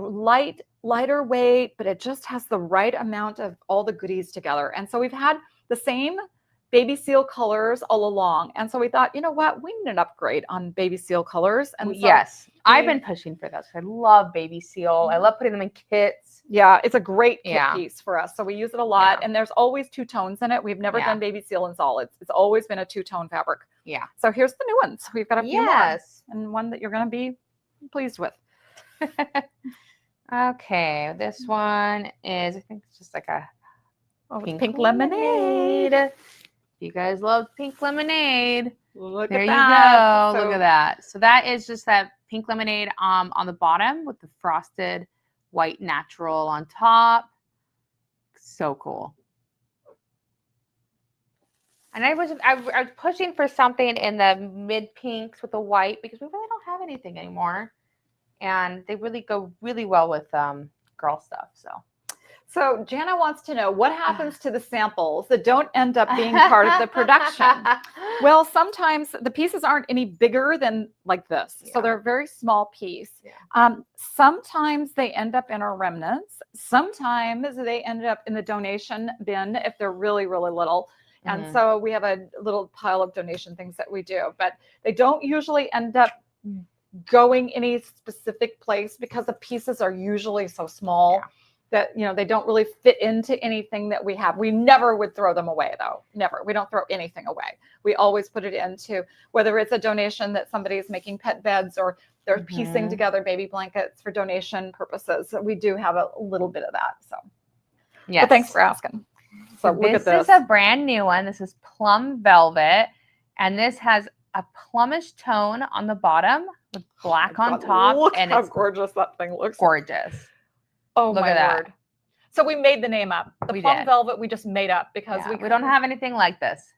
Speaker 1: lighter weight, but it just has the right amount of all the goodies together. And so we've had the same baby seal colors all along. And so we thought, you know what, we need an upgrade on baby seal colors. And so
Speaker 2: I've been pushing for this. I love baby seal. I love putting them in kits.
Speaker 1: Yeah, it's a great kit piece for us. So we use it a lot. And there's always 2 tones in it. We've never done baby seal in solids. It's always been a 2-tone fabric.
Speaker 2: Yeah.
Speaker 1: So here's the new ones. We've got a few more, and one that you're going to be pleased with.
Speaker 2: Okay, this one is, I think it's just like a
Speaker 1: pink lemonade.
Speaker 2: If you guys love pink lemonade,
Speaker 1: Look
Speaker 2: there
Speaker 1: at
Speaker 2: you
Speaker 1: that.
Speaker 2: go. Look at that. So that is just that pink lemonade on the bottom with the frosted white natural on top. So cool. And I was pushing for something in the mid pinks with the white because we really don't have anything anymore. And they really go really well with girl stuff.
Speaker 1: So Jana wants to know what happens to the samples that don't end up being part of the production. Well, sometimes the pieces aren't any bigger than like this. So they're a very small piece. Sometimes they end up in our remnants. Sometimes they end up in the donation bin if they're really, really little. And so we have a little pile of donation things that we do, but they don't usually end up going any specific place because the pieces are usually so small that, you know, they don't really fit into anything that we have. We never would throw them away though. Never. We don't throw anything away. We always put it into, whether it's a donation that somebody is making pet beds or they're piecing together baby blankets for donation purposes. We do have a little bit of that. So but thanks for asking. So look at this.
Speaker 2: This is a brand new one. This is Plum Velvet. And this has a plumish tone on the bottom with black on top.
Speaker 1: Look
Speaker 2: and
Speaker 1: how
Speaker 2: it's
Speaker 1: gorgeous that thing looks.
Speaker 2: Gorgeous.
Speaker 1: Oh,
Speaker 2: look
Speaker 1: my
Speaker 2: at
Speaker 1: word. So we made the name up. The Plum Velvet we just made up because
Speaker 2: we don't have anything like this.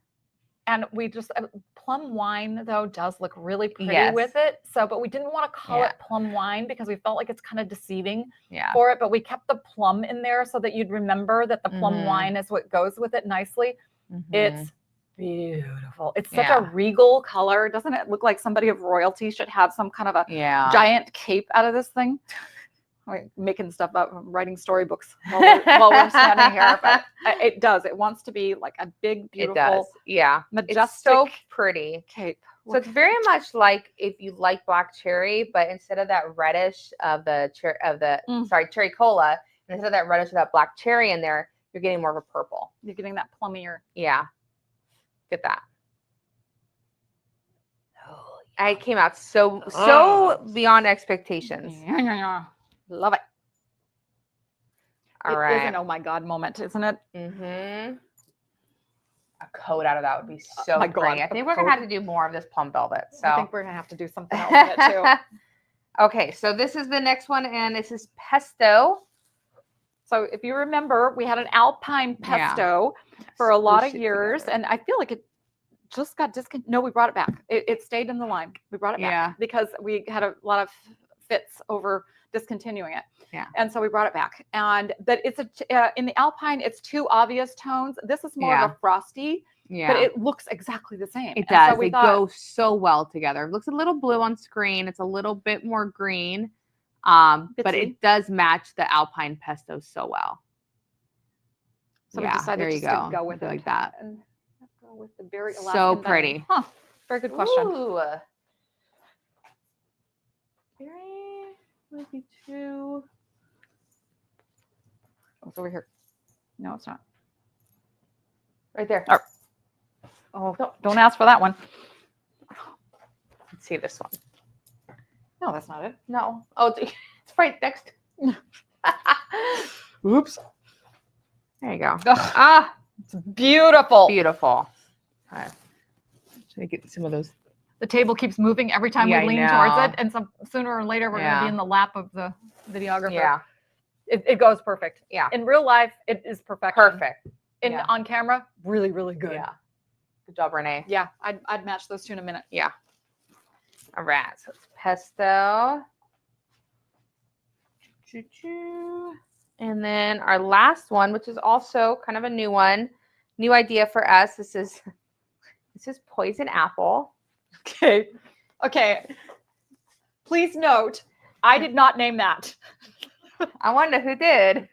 Speaker 1: And we just, plum wine though does look really pretty with it. So, but we didn't want to call it plum wine because we felt like it's kind of deceiving for it. But we kept the plum in there so that you'd remember that the plum wine is what goes with it nicely. It's beautiful. It's such a regal color. Doesn't it look like somebody of royalty should have some kind of a giant cape out of this thing? I'm making stuff up, I'm writing storybooks while we're standing here, but it does. It wants to be like a big, beautiful, majestic,
Speaker 2: it's so pretty
Speaker 1: cape.
Speaker 2: So it's very much like if you like black cherry, but instead of that reddish of the cherry cola, instead of that reddish of that black cherry in there, you're getting more of a purple.
Speaker 1: You're getting that plummier.
Speaker 2: Yeah, get that. Oh, I came out so beyond expectations.
Speaker 1: Love it.
Speaker 2: All right.
Speaker 1: It is an oh my God moment, isn't it?
Speaker 2: A coat out of that would be so pretty. I think we're going to have to do more of this plum velvet. So
Speaker 1: I think we're going to have to do something else with it too.
Speaker 2: Okay, so this is the next one, and this is pesto.
Speaker 1: So if you remember, we had an alpine pesto for a lot of years, and I feel like it just got discontinued. No, we brought it back. It stayed in the line. We brought it back because we had a lot of fits over discontinuing it. And so we brought it back. But it's in the alpine, it's 2 obvious tones. This is more of a frosty, but it looks exactly the same.
Speaker 2: It does. So they go so well together. It looks a little blue on screen. It's a little bit more green. But it does match the alpine pesto so well.
Speaker 1: So we decided to go with it
Speaker 2: like that.
Speaker 1: And go with the very Alaskan
Speaker 2: so
Speaker 1: button.
Speaker 2: pretty.
Speaker 1: Huh. Very good question.
Speaker 2: Ooh. Maybe 2.
Speaker 1: Oh, it's over here. No, it's not.
Speaker 2: Right there.
Speaker 1: Oh, don't ask for that one.
Speaker 2: Let's see this one.
Speaker 1: No, that's not it.
Speaker 2: No. Oh, it's right next.
Speaker 1: Oops.
Speaker 2: There you go.
Speaker 1: It's beautiful.
Speaker 2: Beautiful. All right. Should I get some of those?
Speaker 1: The table keeps moving every time we lean towards it, and sooner or later we're going to be in the lap of the videographer.
Speaker 2: Yeah.
Speaker 1: It goes perfect.
Speaker 2: Yeah.
Speaker 1: In real life, it is perfect.
Speaker 2: Perfect.
Speaker 1: On camera, really, really good.
Speaker 2: Yeah. Good job, Renee.
Speaker 1: Yeah, I'd match those 2 in a minute.
Speaker 2: Yeah. All right. So it's pesto. And then our last one, which is also kind of a new one, new idea for us. This is poison apple.
Speaker 1: Okay. Okay. Please note, I did not name that.
Speaker 2: I wonder who did.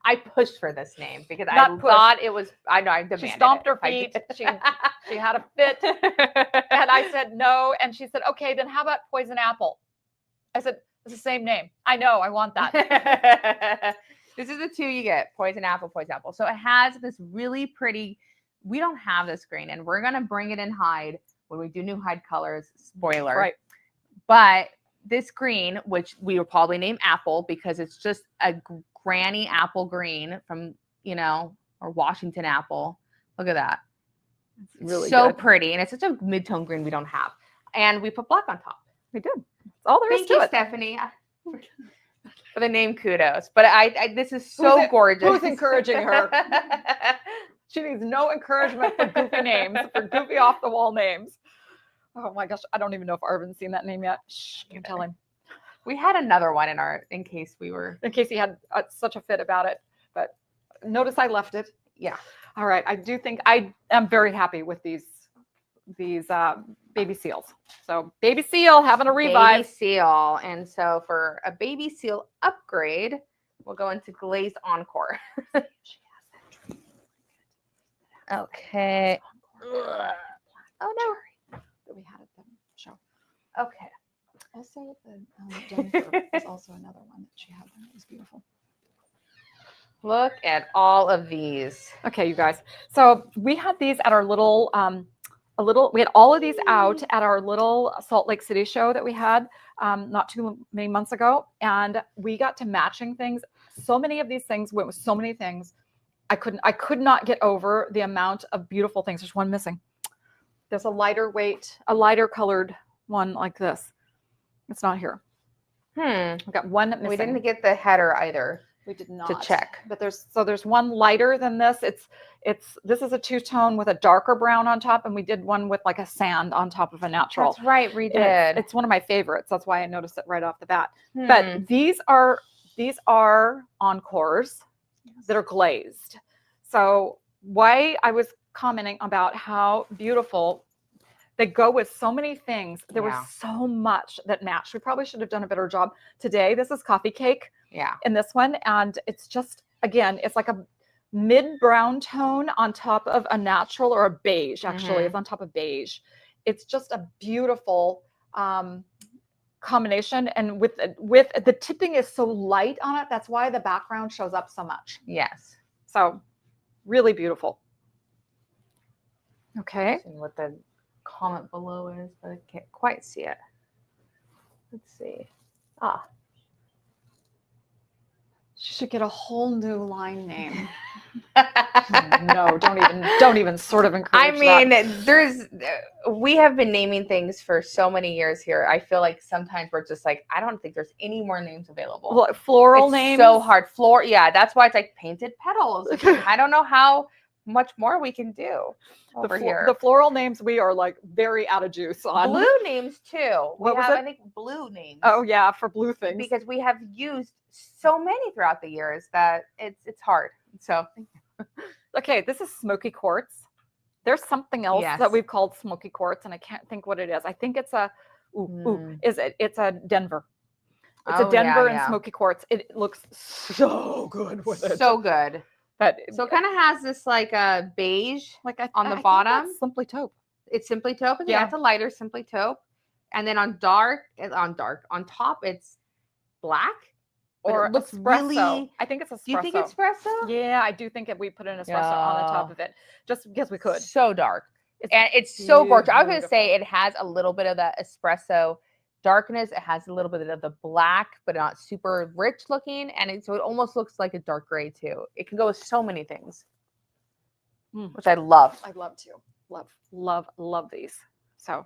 Speaker 2: I pushed for this name because
Speaker 1: Not
Speaker 2: I
Speaker 1: pushed.
Speaker 2: thought it was. I know I demanded.
Speaker 1: She stomped
Speaker 2: it.
Speaker 1: her feet. She had a fit, and I said no. And she said, "Okay, then how about poison apple?" I said, "It's the same name. I know. I want that."
Speaker 2: This is the two you get: poison apple, poison apple. So it has this really pretty. We don't have this green, and we're gonna bring it in Hide when we do new Hide colors. Spoiler,
Speaker 1: Right?
Speaker 2: But this green, which we will probably name apple because it's just a granny apple green from, or Washington apple. Look at that.
Speaker 1: It's really
Speaker 2: so
Speaker 1: good.
Speaker 2: pretty. And it's such a mid-tone green we don't have. And we put black on top.
Speaker 1: We did. That's all there is
Speaker 2: Thank
Speaker 1: to
Speaker 2: you,
Speaker 1: it.
Speaker 2: Stephanie. For the name, kudos. But this is so gorgeous.
Speaker 1: Who's encouraging her? She needs no encouragement for goofy names, for goofy off the wall names. Oh my gosh, I don't even know if Arvin's seen that name yet. Shh, don't tell him.
Speaker 2: We had another one in case we were.
Speaker 1: In case he had such a fit about it. But notice I left it.
Speaker 2: Yeah.
Speaker 1: All right. I do think I am very happy with these baby seals. So baby seal having a revive.
Speaker 2: Baby seal. And so for a baby seal upgrade, we'll go into Glazed Encore. Okay. Ugh. Oh no.
Speaker 1: That we had at the show.
Speaker 2: Okay.
Speaker 1: Also, the Denver is also another one that she had. It was beautiful.
Speaker 2: Look at all of these.
Speaker 1: Okay, you guys. So we had these at our little, we had all of these out at our little Salt Lake City show that we had not too many months ago. And we got to matching things. So many of these things went with so many things. I could not get over the amount of beautiful things. There's one missing. There's a lighter colored one like this. It's not here. We've got one missing.
Speaker 2: We didn't get the header either.
Speaker 1: We did not.
Speaker 2: To check.
Speaker 1: But there's one lighter than this. This is a two-tone with a darker brown on top, and we did one with like a sand on top of a natural.
Speaker 2: That's right, we did.
Speaker 1: It's one of my favorites. That's why I noticed it right off the bat. But these are encores that are glazed. So why I was commenting about how beautiful they go with so many things. There was so much that matched. We probably should have done a better job today. This is coffee cake.
Speaker 2: Yeah.
Speaker 1: In this one, and it's just, again, it's like a mid-brown tone on top of a natural, or a beige, actually. It's on top of beige. It's just a beautiful combination, and with the tipping is so light on it, that's why the background shows up so much.
Speaker 2: Yes.
Speaker 1: So really beautiful. Okay.
Speaker 2: Let's see what the comment below is, but I can't quite see it. Let's see.
Speaker 1: She should get a whole new line name. No, don't even sort of encourage
Speaker 2: that. We have been naming things for so many years here. I feel like sometimes we're just like, I don't think there's any more names available.
Speaker 1: Well, floral
Speaker 2: it's
Speaker 1: names.
Speaker 2: So hard. Yeah, that's why it's like painted petals. I don't know how much more we can do over here.
Speaker 1: The floral names, we are like very out of juice on.
Speaker 2: Blue names too.
Speaker 1: What was it?
Speaker 2: I think blue names.
Speaker 1: Oh yeah, for blue things.
Speaker 2: Because we have used so many throughout the years that it's hard. So
Speaker 1: okay, this is smoky quartz. There's something else that we've called smoky quartz, and I can't think what it is. I think it's a it's a Denver. It's a Denver and smoky quartz. It looks so good with it.
Speaker 2: So good.
Speaker 1: But
Speaker 2: so it kind of has this like a beige on the
Speaker 1: I
Speaker 2: bottom.
Speaker 1: Think that's simply taupe.
Speaker 2: It's simply taupe. Yeah, it's a lighter simply taupe. And then on top it's black.
Speaker 1: Or
Speaker 2: it looks
Speaker 1: espresso.
Speaker 2: Really,
Speaker 1: I think it's espresso.
Speaker 2: Do you think espresso?
Speaker 1: Yeah, I do think we put an espresso on the top of it, just because we could.
Speaker 2: So dark. It's so gorgeous. I was going to say it has a little bit of that espresso darkness. It has a little bit of the black, but not super rich looking. And so it almost looks like a dark gray too. It can go with so many things, which I love.
Speaker 1: I love too. Love these. So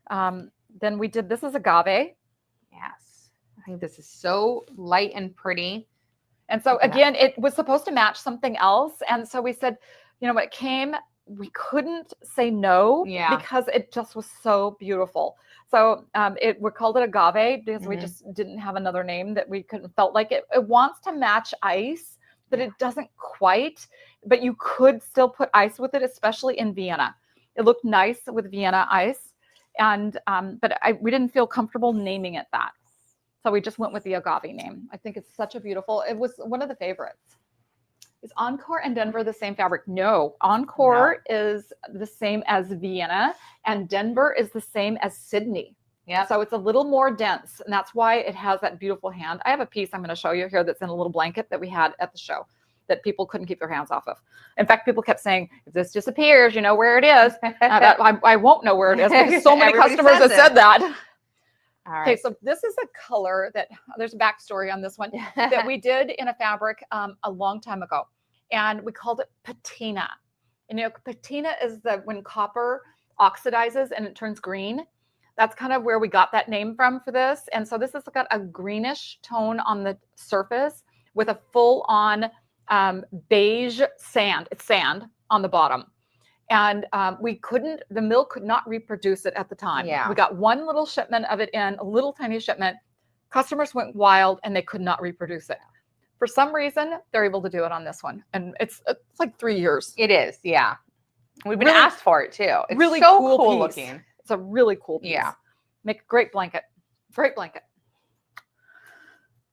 Speaker 1: then we did, this is agave.
Speaker 2: Yes. I think this is so light and pretty.
Speaker 1: And so again, it was supposed to match something else. And so we said, it came we couldn't say no
Speaker 2: Yeah.
Speaker 1: because it just was so beautiful. So we called it agave because we just didn't have another name that we couldn't felt like it. It wants to match ice, but it doesn't quite. But you could still put ice with it, especially in Vienna. It looked nice with Vienna ice, and but we didn't feel comfortable naming it that. So we just went with the agave name. I think it's such a beautiful. It was one of the favorites. Is Encore and Denver the same fabric? No. Encore is the same as Vienna, and Denver is the same as Sydney.
Speaker 2: Yeah.
Speaker 1: So it's a little more dense, and that's why it has that beautiful hand. I have a piece I'm going to show you here that's in a little blanket that we had at the show that people couldn't keep their hands off of. In fact, people kept saying, if this disappears, you know where it is. I won't know where it is because so many customers have said that.
Speaker 2: All right.
Speaker 1: Okay, so this is a color that there's a backstory on this one that we did in a fabric a long time ago, and we called it patina. And you know, patina is when copper oxidizes and it turns green. That's kind of where we got that name from for this. And so this has got a greenish tone on the surface with a full-on beige sand. It's sand on the bottom. And the mill could not reproduce it at the time.
Speaker 2: Yeah.
Speaker 1: We got one little shipment of it in, a little tiny shipment. Customers went wild and they could not reproduce it. For some reason, they're able to do it on this one. And it's like 3 years.
Speaker 2: It is, yeah. We've been asked for it too. It's
Speaker 1: really
Speaker 2: so
Speaker 1: cool
Speaker 2: looking.
Speaker 1: It's a really cool piece.
Speaker 2: Yeah.
Speaker 1: Make a great blanket. Great blanket.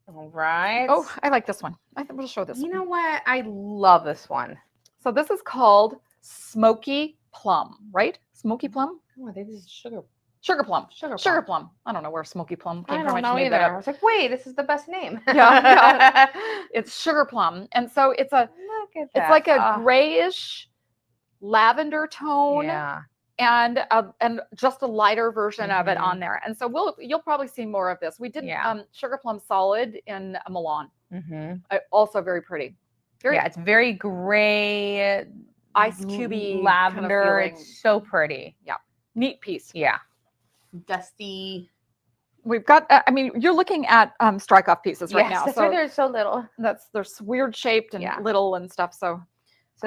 Speaker 2: All right.
Speaker 1: Oh, I like this one. I think we'll show this one.
Speaker 2: You know what? I love this one.
Speaker 1: So this is called Smoky Plum, right? Smoky Plum?
Speaker 2: Oh, I think this is sugar
Speaker 1: plum. Sugar plum. I don't know where Smoky Plum came from.
Speaker 2: I don't know either. I was like, wait, this is the best name.
Speaker 1: Yeah. It's sugar plum. And so it's
Speaker 2: Look at that.
Speaker 1: it's like a grayish lavender tone.
Speaker 2: Yeah.
Speaker 1: And just a lighter version of it on there. And so you'll probably see more of this. We did sugar plum solid in Milan. Also very pretty.
Speaker 2: It's very gray,
Speaker 1: ice cubey
Speaker 2: lavender.
Speaker 1: Kind of
Speaker 2: it's so pretty.
Speaker 1: Yeah, neat piece.
Speaker 2: Yeah, dusty.
Speaker 1: We've got. I mean, you're looking at strike off pieces right now.
Speaker 2: That's
Speaker 1: So
Speaker 2: why they're so little.
Speaker 1: they're weird shaped and little and stuff. So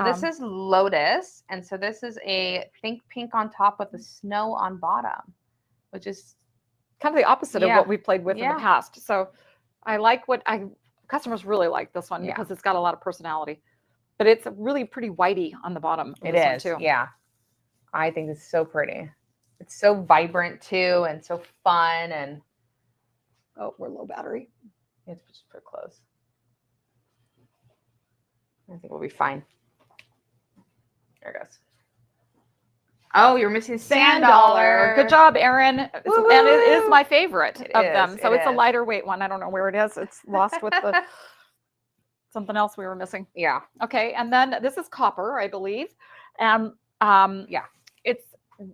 Speaker 2: this is Lotus, and so this is a pink on top with the snow on bottom, which is
Speaker 1: kind of the opposite of what we played with in the past. So I like customers really like this one because it's got a lot of personality, but it's really pretty whitey on the bottom.
Speaker 2: It is too. Yeah, I think it's so pretty. It's so vibrant too, and so fun. And
Speaker 1: we're low battery.
Speaker 2: It's just pretty close. I think we'll be fine. There it goes. Oh, you're missing Sand Dollar.
Speaker 1: Good job, Erin. And it is my favorite of them. So it's a
Speaker 2: is.
Speaker 1: lighter weight one. I don't know where it is. It's lost with the something else we were missing.
Speaker 2: Yeah.
Speaker 1: Okay. And then this is copper, I believe. And it's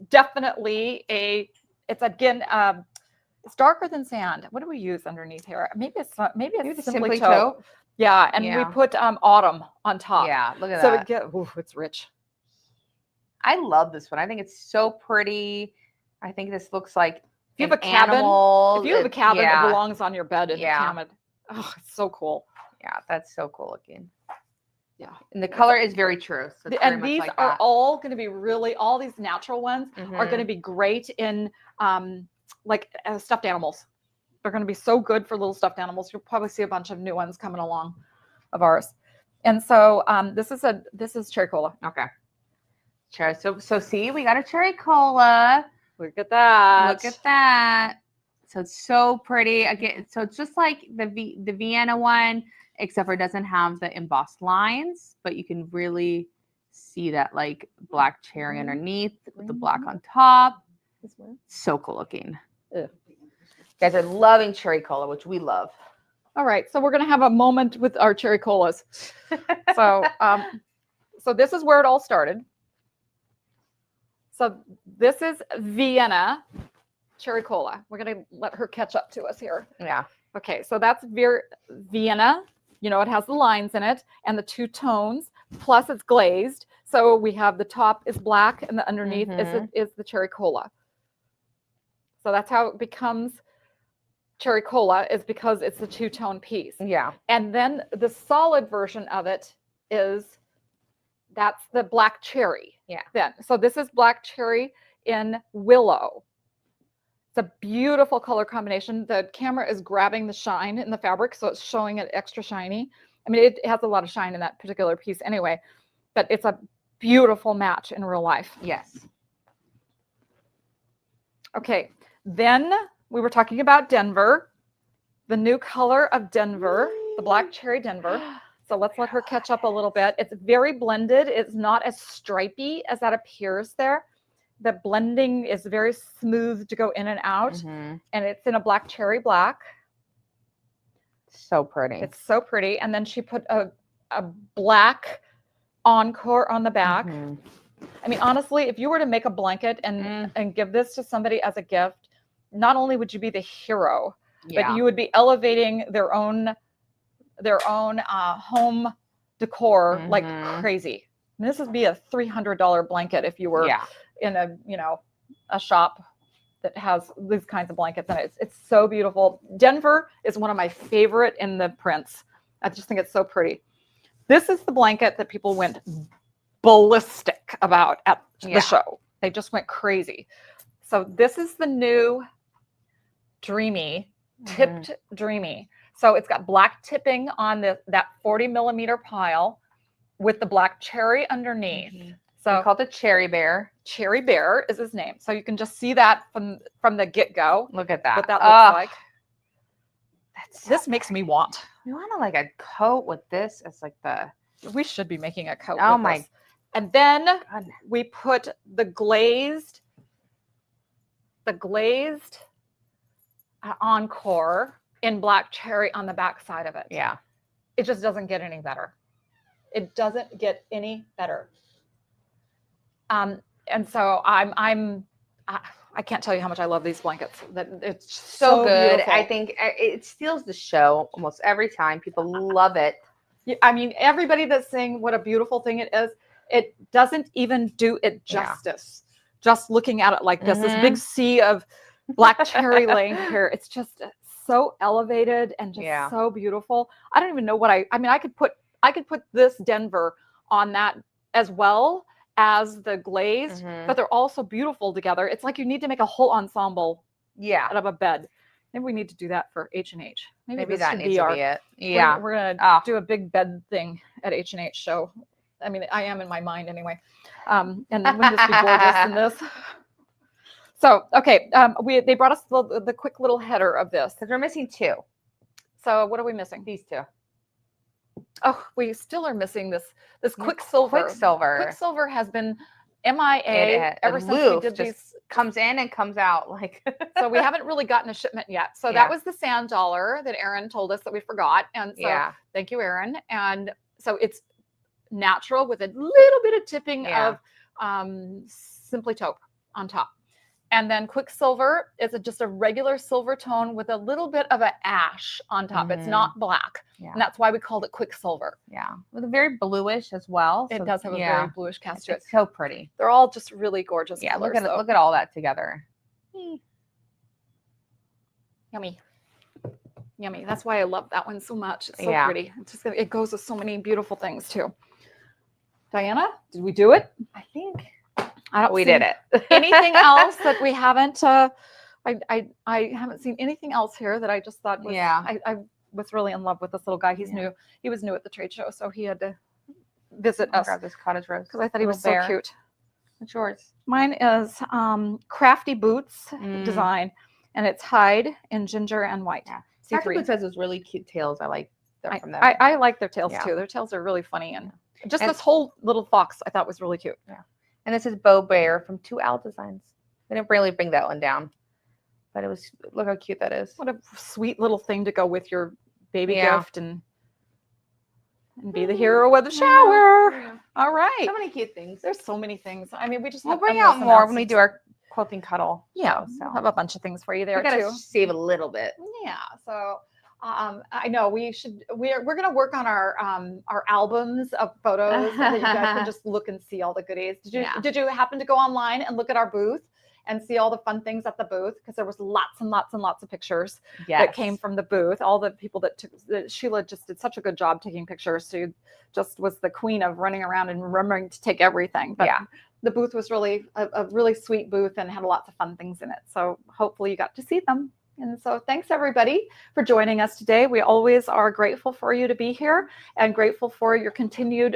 Speaker 1: definitely it's again, it's darker than sand. What do we use underneath here? Maybe it's simply taupe. Yeah. And we put autumn on top.
Speaker 2: Yeah. Look at
Speaker 1: that.
Speaker 2: So
Speaker 1: it's rich.
Speaker 2: I love this one. I think it's so pretty. I think this looks like
Speaker 1: if you have a cabin,
Speaker 2: animal.
Speaker 1: If you have a cabin, it belongs on your bed in the cabin. Oh, it's so cool.
Speaker 2: Yeah, that's so cool looking.
Speaker 1: Yeah.
Speaker 2: And the color is very true. So
Speaker 1: and these are all going to be all these natural ones are going to be great in stuffed animals. They're going to be so good for little stuffed animals. You'll probably see a bunch of new ones coming along of ours. And so this is cherry cola.
Speaker 2: Okay. So see, we got a cherry cola.
Speaker 1: Look at that.
Speaker 2: Look at that. So it's so pretty. Again, so it's just like the Vienna one, except for it doesn't have the embossed lines, but you can really see that like black cherry underneath with the black on top. So cool looking. You guys are loving cherry cola, which we love.
Speaker 1: All right, so we're gonna have a moment with our cherry colas. So this is where it all started. So this is Vienna cherry cola. We're going to let her catch up to us here.
Speaker 2: Yeah.
Speaker 1: Okay, so that's Vienna. You know, it has the lines in it and the two tones, plus it's glazed. So we have the top is black and the underneath is the cherry cola. So that's how it becomes cherry cola, is because it's the two-tone piece.
Speaker 2: Yeah.
Speaker 1: And then the solid version of it is That's the black cherry.
Speaker 2: Yeah.
Speaker 1: Then, so this is black cherry in willow. It's a beautiful color combination. The camera is grabbing the shine in the fabric, so it's showing it extra shiny. I mean, it has a lot of shine in that particular piece anyway, but it's a beautiful match in real life.
Speaker 2: Yes.
Speaker 1: Okay, then we were talking about Denver, the new color of Denver, the black cherry Denver. So let's let her catch up a little bit. It's very blended. It's not as stripy as that appears there. The blending is very smooth to go in and out, and it's in a black cherry black.
Speaker 2: So pretty.
Speaker 1: It's so pretty. And then she put a black encore on the back. I mean, honestly, if you were to make a blanket and give this to somebody as a gift, not only would you be the hero, but you would be elevating their own home decor like crazy. I mean, this would be a $300 blanket if you were in a shop that has these kinds of blankets in it. It's so beautiful. Denver is one of my favorite in the prints. I just think it's so pretty. This is the blanket that people went ballistic about at the show. They just went crazy. So this is the new Dreamy, tipped Dreamy. So it's got black tipping on that 40 millimeter pile with the black cherry underneath. So
Speaker 2: we called it Cherry Bear.
Speaker 1: Cherry Bear is his name. So you can just see that from the get-go.
Speaker 2: Look at that.
Speaker 1: What that looks like.
Speaker 2: This
Speaker 1: makes me want.
Speaker 2: We want to like a coat with this as like
Speaker 1: we should be making a coat
Speaker 2: oh
Speaker 1: with
Speaker 2: my
Speaker 1: this. And then
Speaker 2: goodness.
Speaker 1: we put the glazed encore in black cherry on the back side of it.
Speaker 2: Yeah.
Speaker 1: It just doesn't get any better. It doesn't get any better. And so I can't tell you how much I love these blankets. That it's so
Speaker 2: good.
Speaker 1: beautiful.
Speaker 2: I think it steals the show almost every time. People love it.
Speaker 1: I mean, everybody that's saying what a beautiful thing it is, it doesn't even do it justice. Just looking at it like this, this big sea of black cherry laying here. It's just so elevated and just so beautiful. I don't even know what I mean, I could put this Denver on that as well as the glazed, but they're all so beautiful together. It's like you need to make a whole ensemble out of a bed. Maybe we need to do that for H&H. Maybe
Speaker 2: that needs to be it. Yeah.
Speaker 1: We're going to do a big bed thing at H&H show. I mean, I am in my mind anyway. And wouldn't this be gorgeous in this? So, okay, they brought us the quick little header of this.
Speaker 2: Because we're missing two.
Speaker 1: So what are we missing?
Speaker 2: These two.
Speaker 1: Oh, we still are missing this Quicksilver. Quicksilver has been MIA ever since we did these.
Speaker 2: Comes in and comes out like.
Speaker 1: So we haven't really gotten a shipment yet. So that was the sand dollar that Erin told us that we forgot. And so thank you, Erin. And so it's natural with a little bit of tipping of Simply Taupe on top. And then Quicksilver is just a regular silver tone with a little bit of an ash on top. It's not black. Yeah. And that's why we called it Quicksilver.
Speaker 2: Yeah. With a very bluish as well.
Speaker 1: It does have a very bluish cast to it.
Speaker 2: It's so pretty.
Speaker 1: They're all just really gorgeous colors.
Speaker 2: Look at all that together.
Speaker 1: Yummy. Yummy. That's why I love that one so much. It's so pretty. It's just it goes with so many beautiful things too. Diana, did we do it?
Speaker 2: I think
Speaker 1: we
Speaker 2: did it.
Speaker 1: Anything else that we haven't? I haven't seen anything else here that I just thought was. I was really in love with this little guy. He's new. He was new at the trade show, so he had to visit us.
Speaker 2: Grab this cottage rose
Speaker 1: because I thought he was so cute.
Speaker 2: What's yours?
Speaker 1: Mine is Crafty Boots design, and it's hide in ginger and white.
Speaker 2: Yeah. Crafty Boots has those really cute tails. I like them from them.
Speaker 1: I like their tails too. Their tails are really funny, and just this whole little fox I thought was really cute.
Speaker 2: Yeah. And this is Bow Bear from 2 Owl Designs. They didn't really bring that one down, but it was, look how cute that is.
Speaker 1: What a sweet little thing to go with your baby gift and be the hero of the shower. Yeah. All right.
Speaker 2: So many cute things.
Speaker 1: There's so many things. I mean,
Speaker 2: we'll bring out more when we do our quilting cuddle.
Speaker 1: Yeah. So have a bunch of things for you there too.
Speaker 2: Save a little bit.
Speaker 1: Yeah. So I know we're going to work on our albums of photos so that you guys can just look and see all the goodies. Did you happen to go online and look at our booth and see all the fun things at the booth, because there was lots and lots and lots of pictures
Speaker 2: Yes.
Speaker 1: that came from the booth. All the people that took, Sheila just did such a good job taking pictures. She just was the queen of running around and remembering to take everything. But
Speaker 2: Yeah.
Speaker 1: the booth was really a really sweet booth and had lots of fun things in it. So hopefully you got to see them. And so thanks everybody for joining us today. We always are grateful for you to be here, and grateful for your continued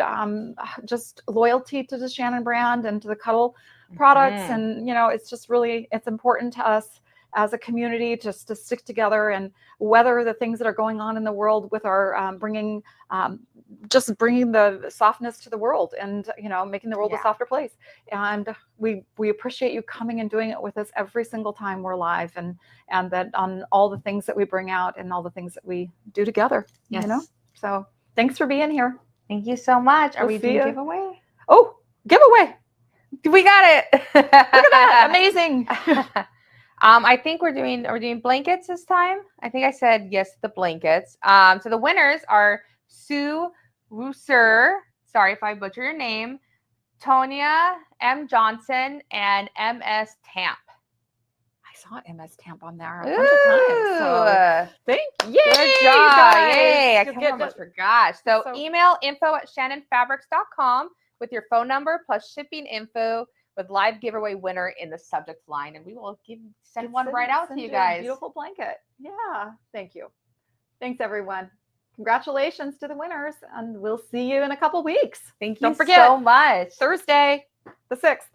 Speaker 1: just loyalty to the Shannon brand and to the Cuddle products. And, you know, it's just really, it's important to us as a community just to stick together and weather the things that are going on in the world with our bringing the softness to the world, and, you know, making the world a softer place. And we appreciate you coming and doing it with us every single time we're live, and that on all the things that we bring out and all the things that we do together.
Speaker 2: Yes.
Speaker 1: You know, so thanks for being here.
Speaker 2: Thank you so much. Are
Speaker 1: We'll
Speaker 2: we
Speaker 1: see
Speaker 2: doing
Speaker 1: ya.
Speaker 2: giveaway?
Speaker 1: Oh, giveaway.
Speaker 2: We got it.
Speaker 1: Look at that. Amazing.
Speaker 2: I think are we doing blankets this time? I think I said yes to the blankets. So the winners are Sue Rousser, sorry if I butcher your name, Tonya M. Johnson, and MS Tamp.
Speaker 1: I saw MS Tamp on there a bunch of times. So thank you.
Speaker 2: Good job. Yay. I almost forgot. So email info@shannonfabrics.com with your phone number plus shipping info with live giveaway winner in the subject line, and we will send one right out to you guys.
Speaker 1: Beautiful blanket. Yeah. Thank you. Thanks everyone. Congratulations to the winners, and we'll see you in a couple weeks.
Speaker 2: Thank you
Speaker 1: Don't forget,
Speaker 2: so much.
Speaker 1: Thursday, the 6th.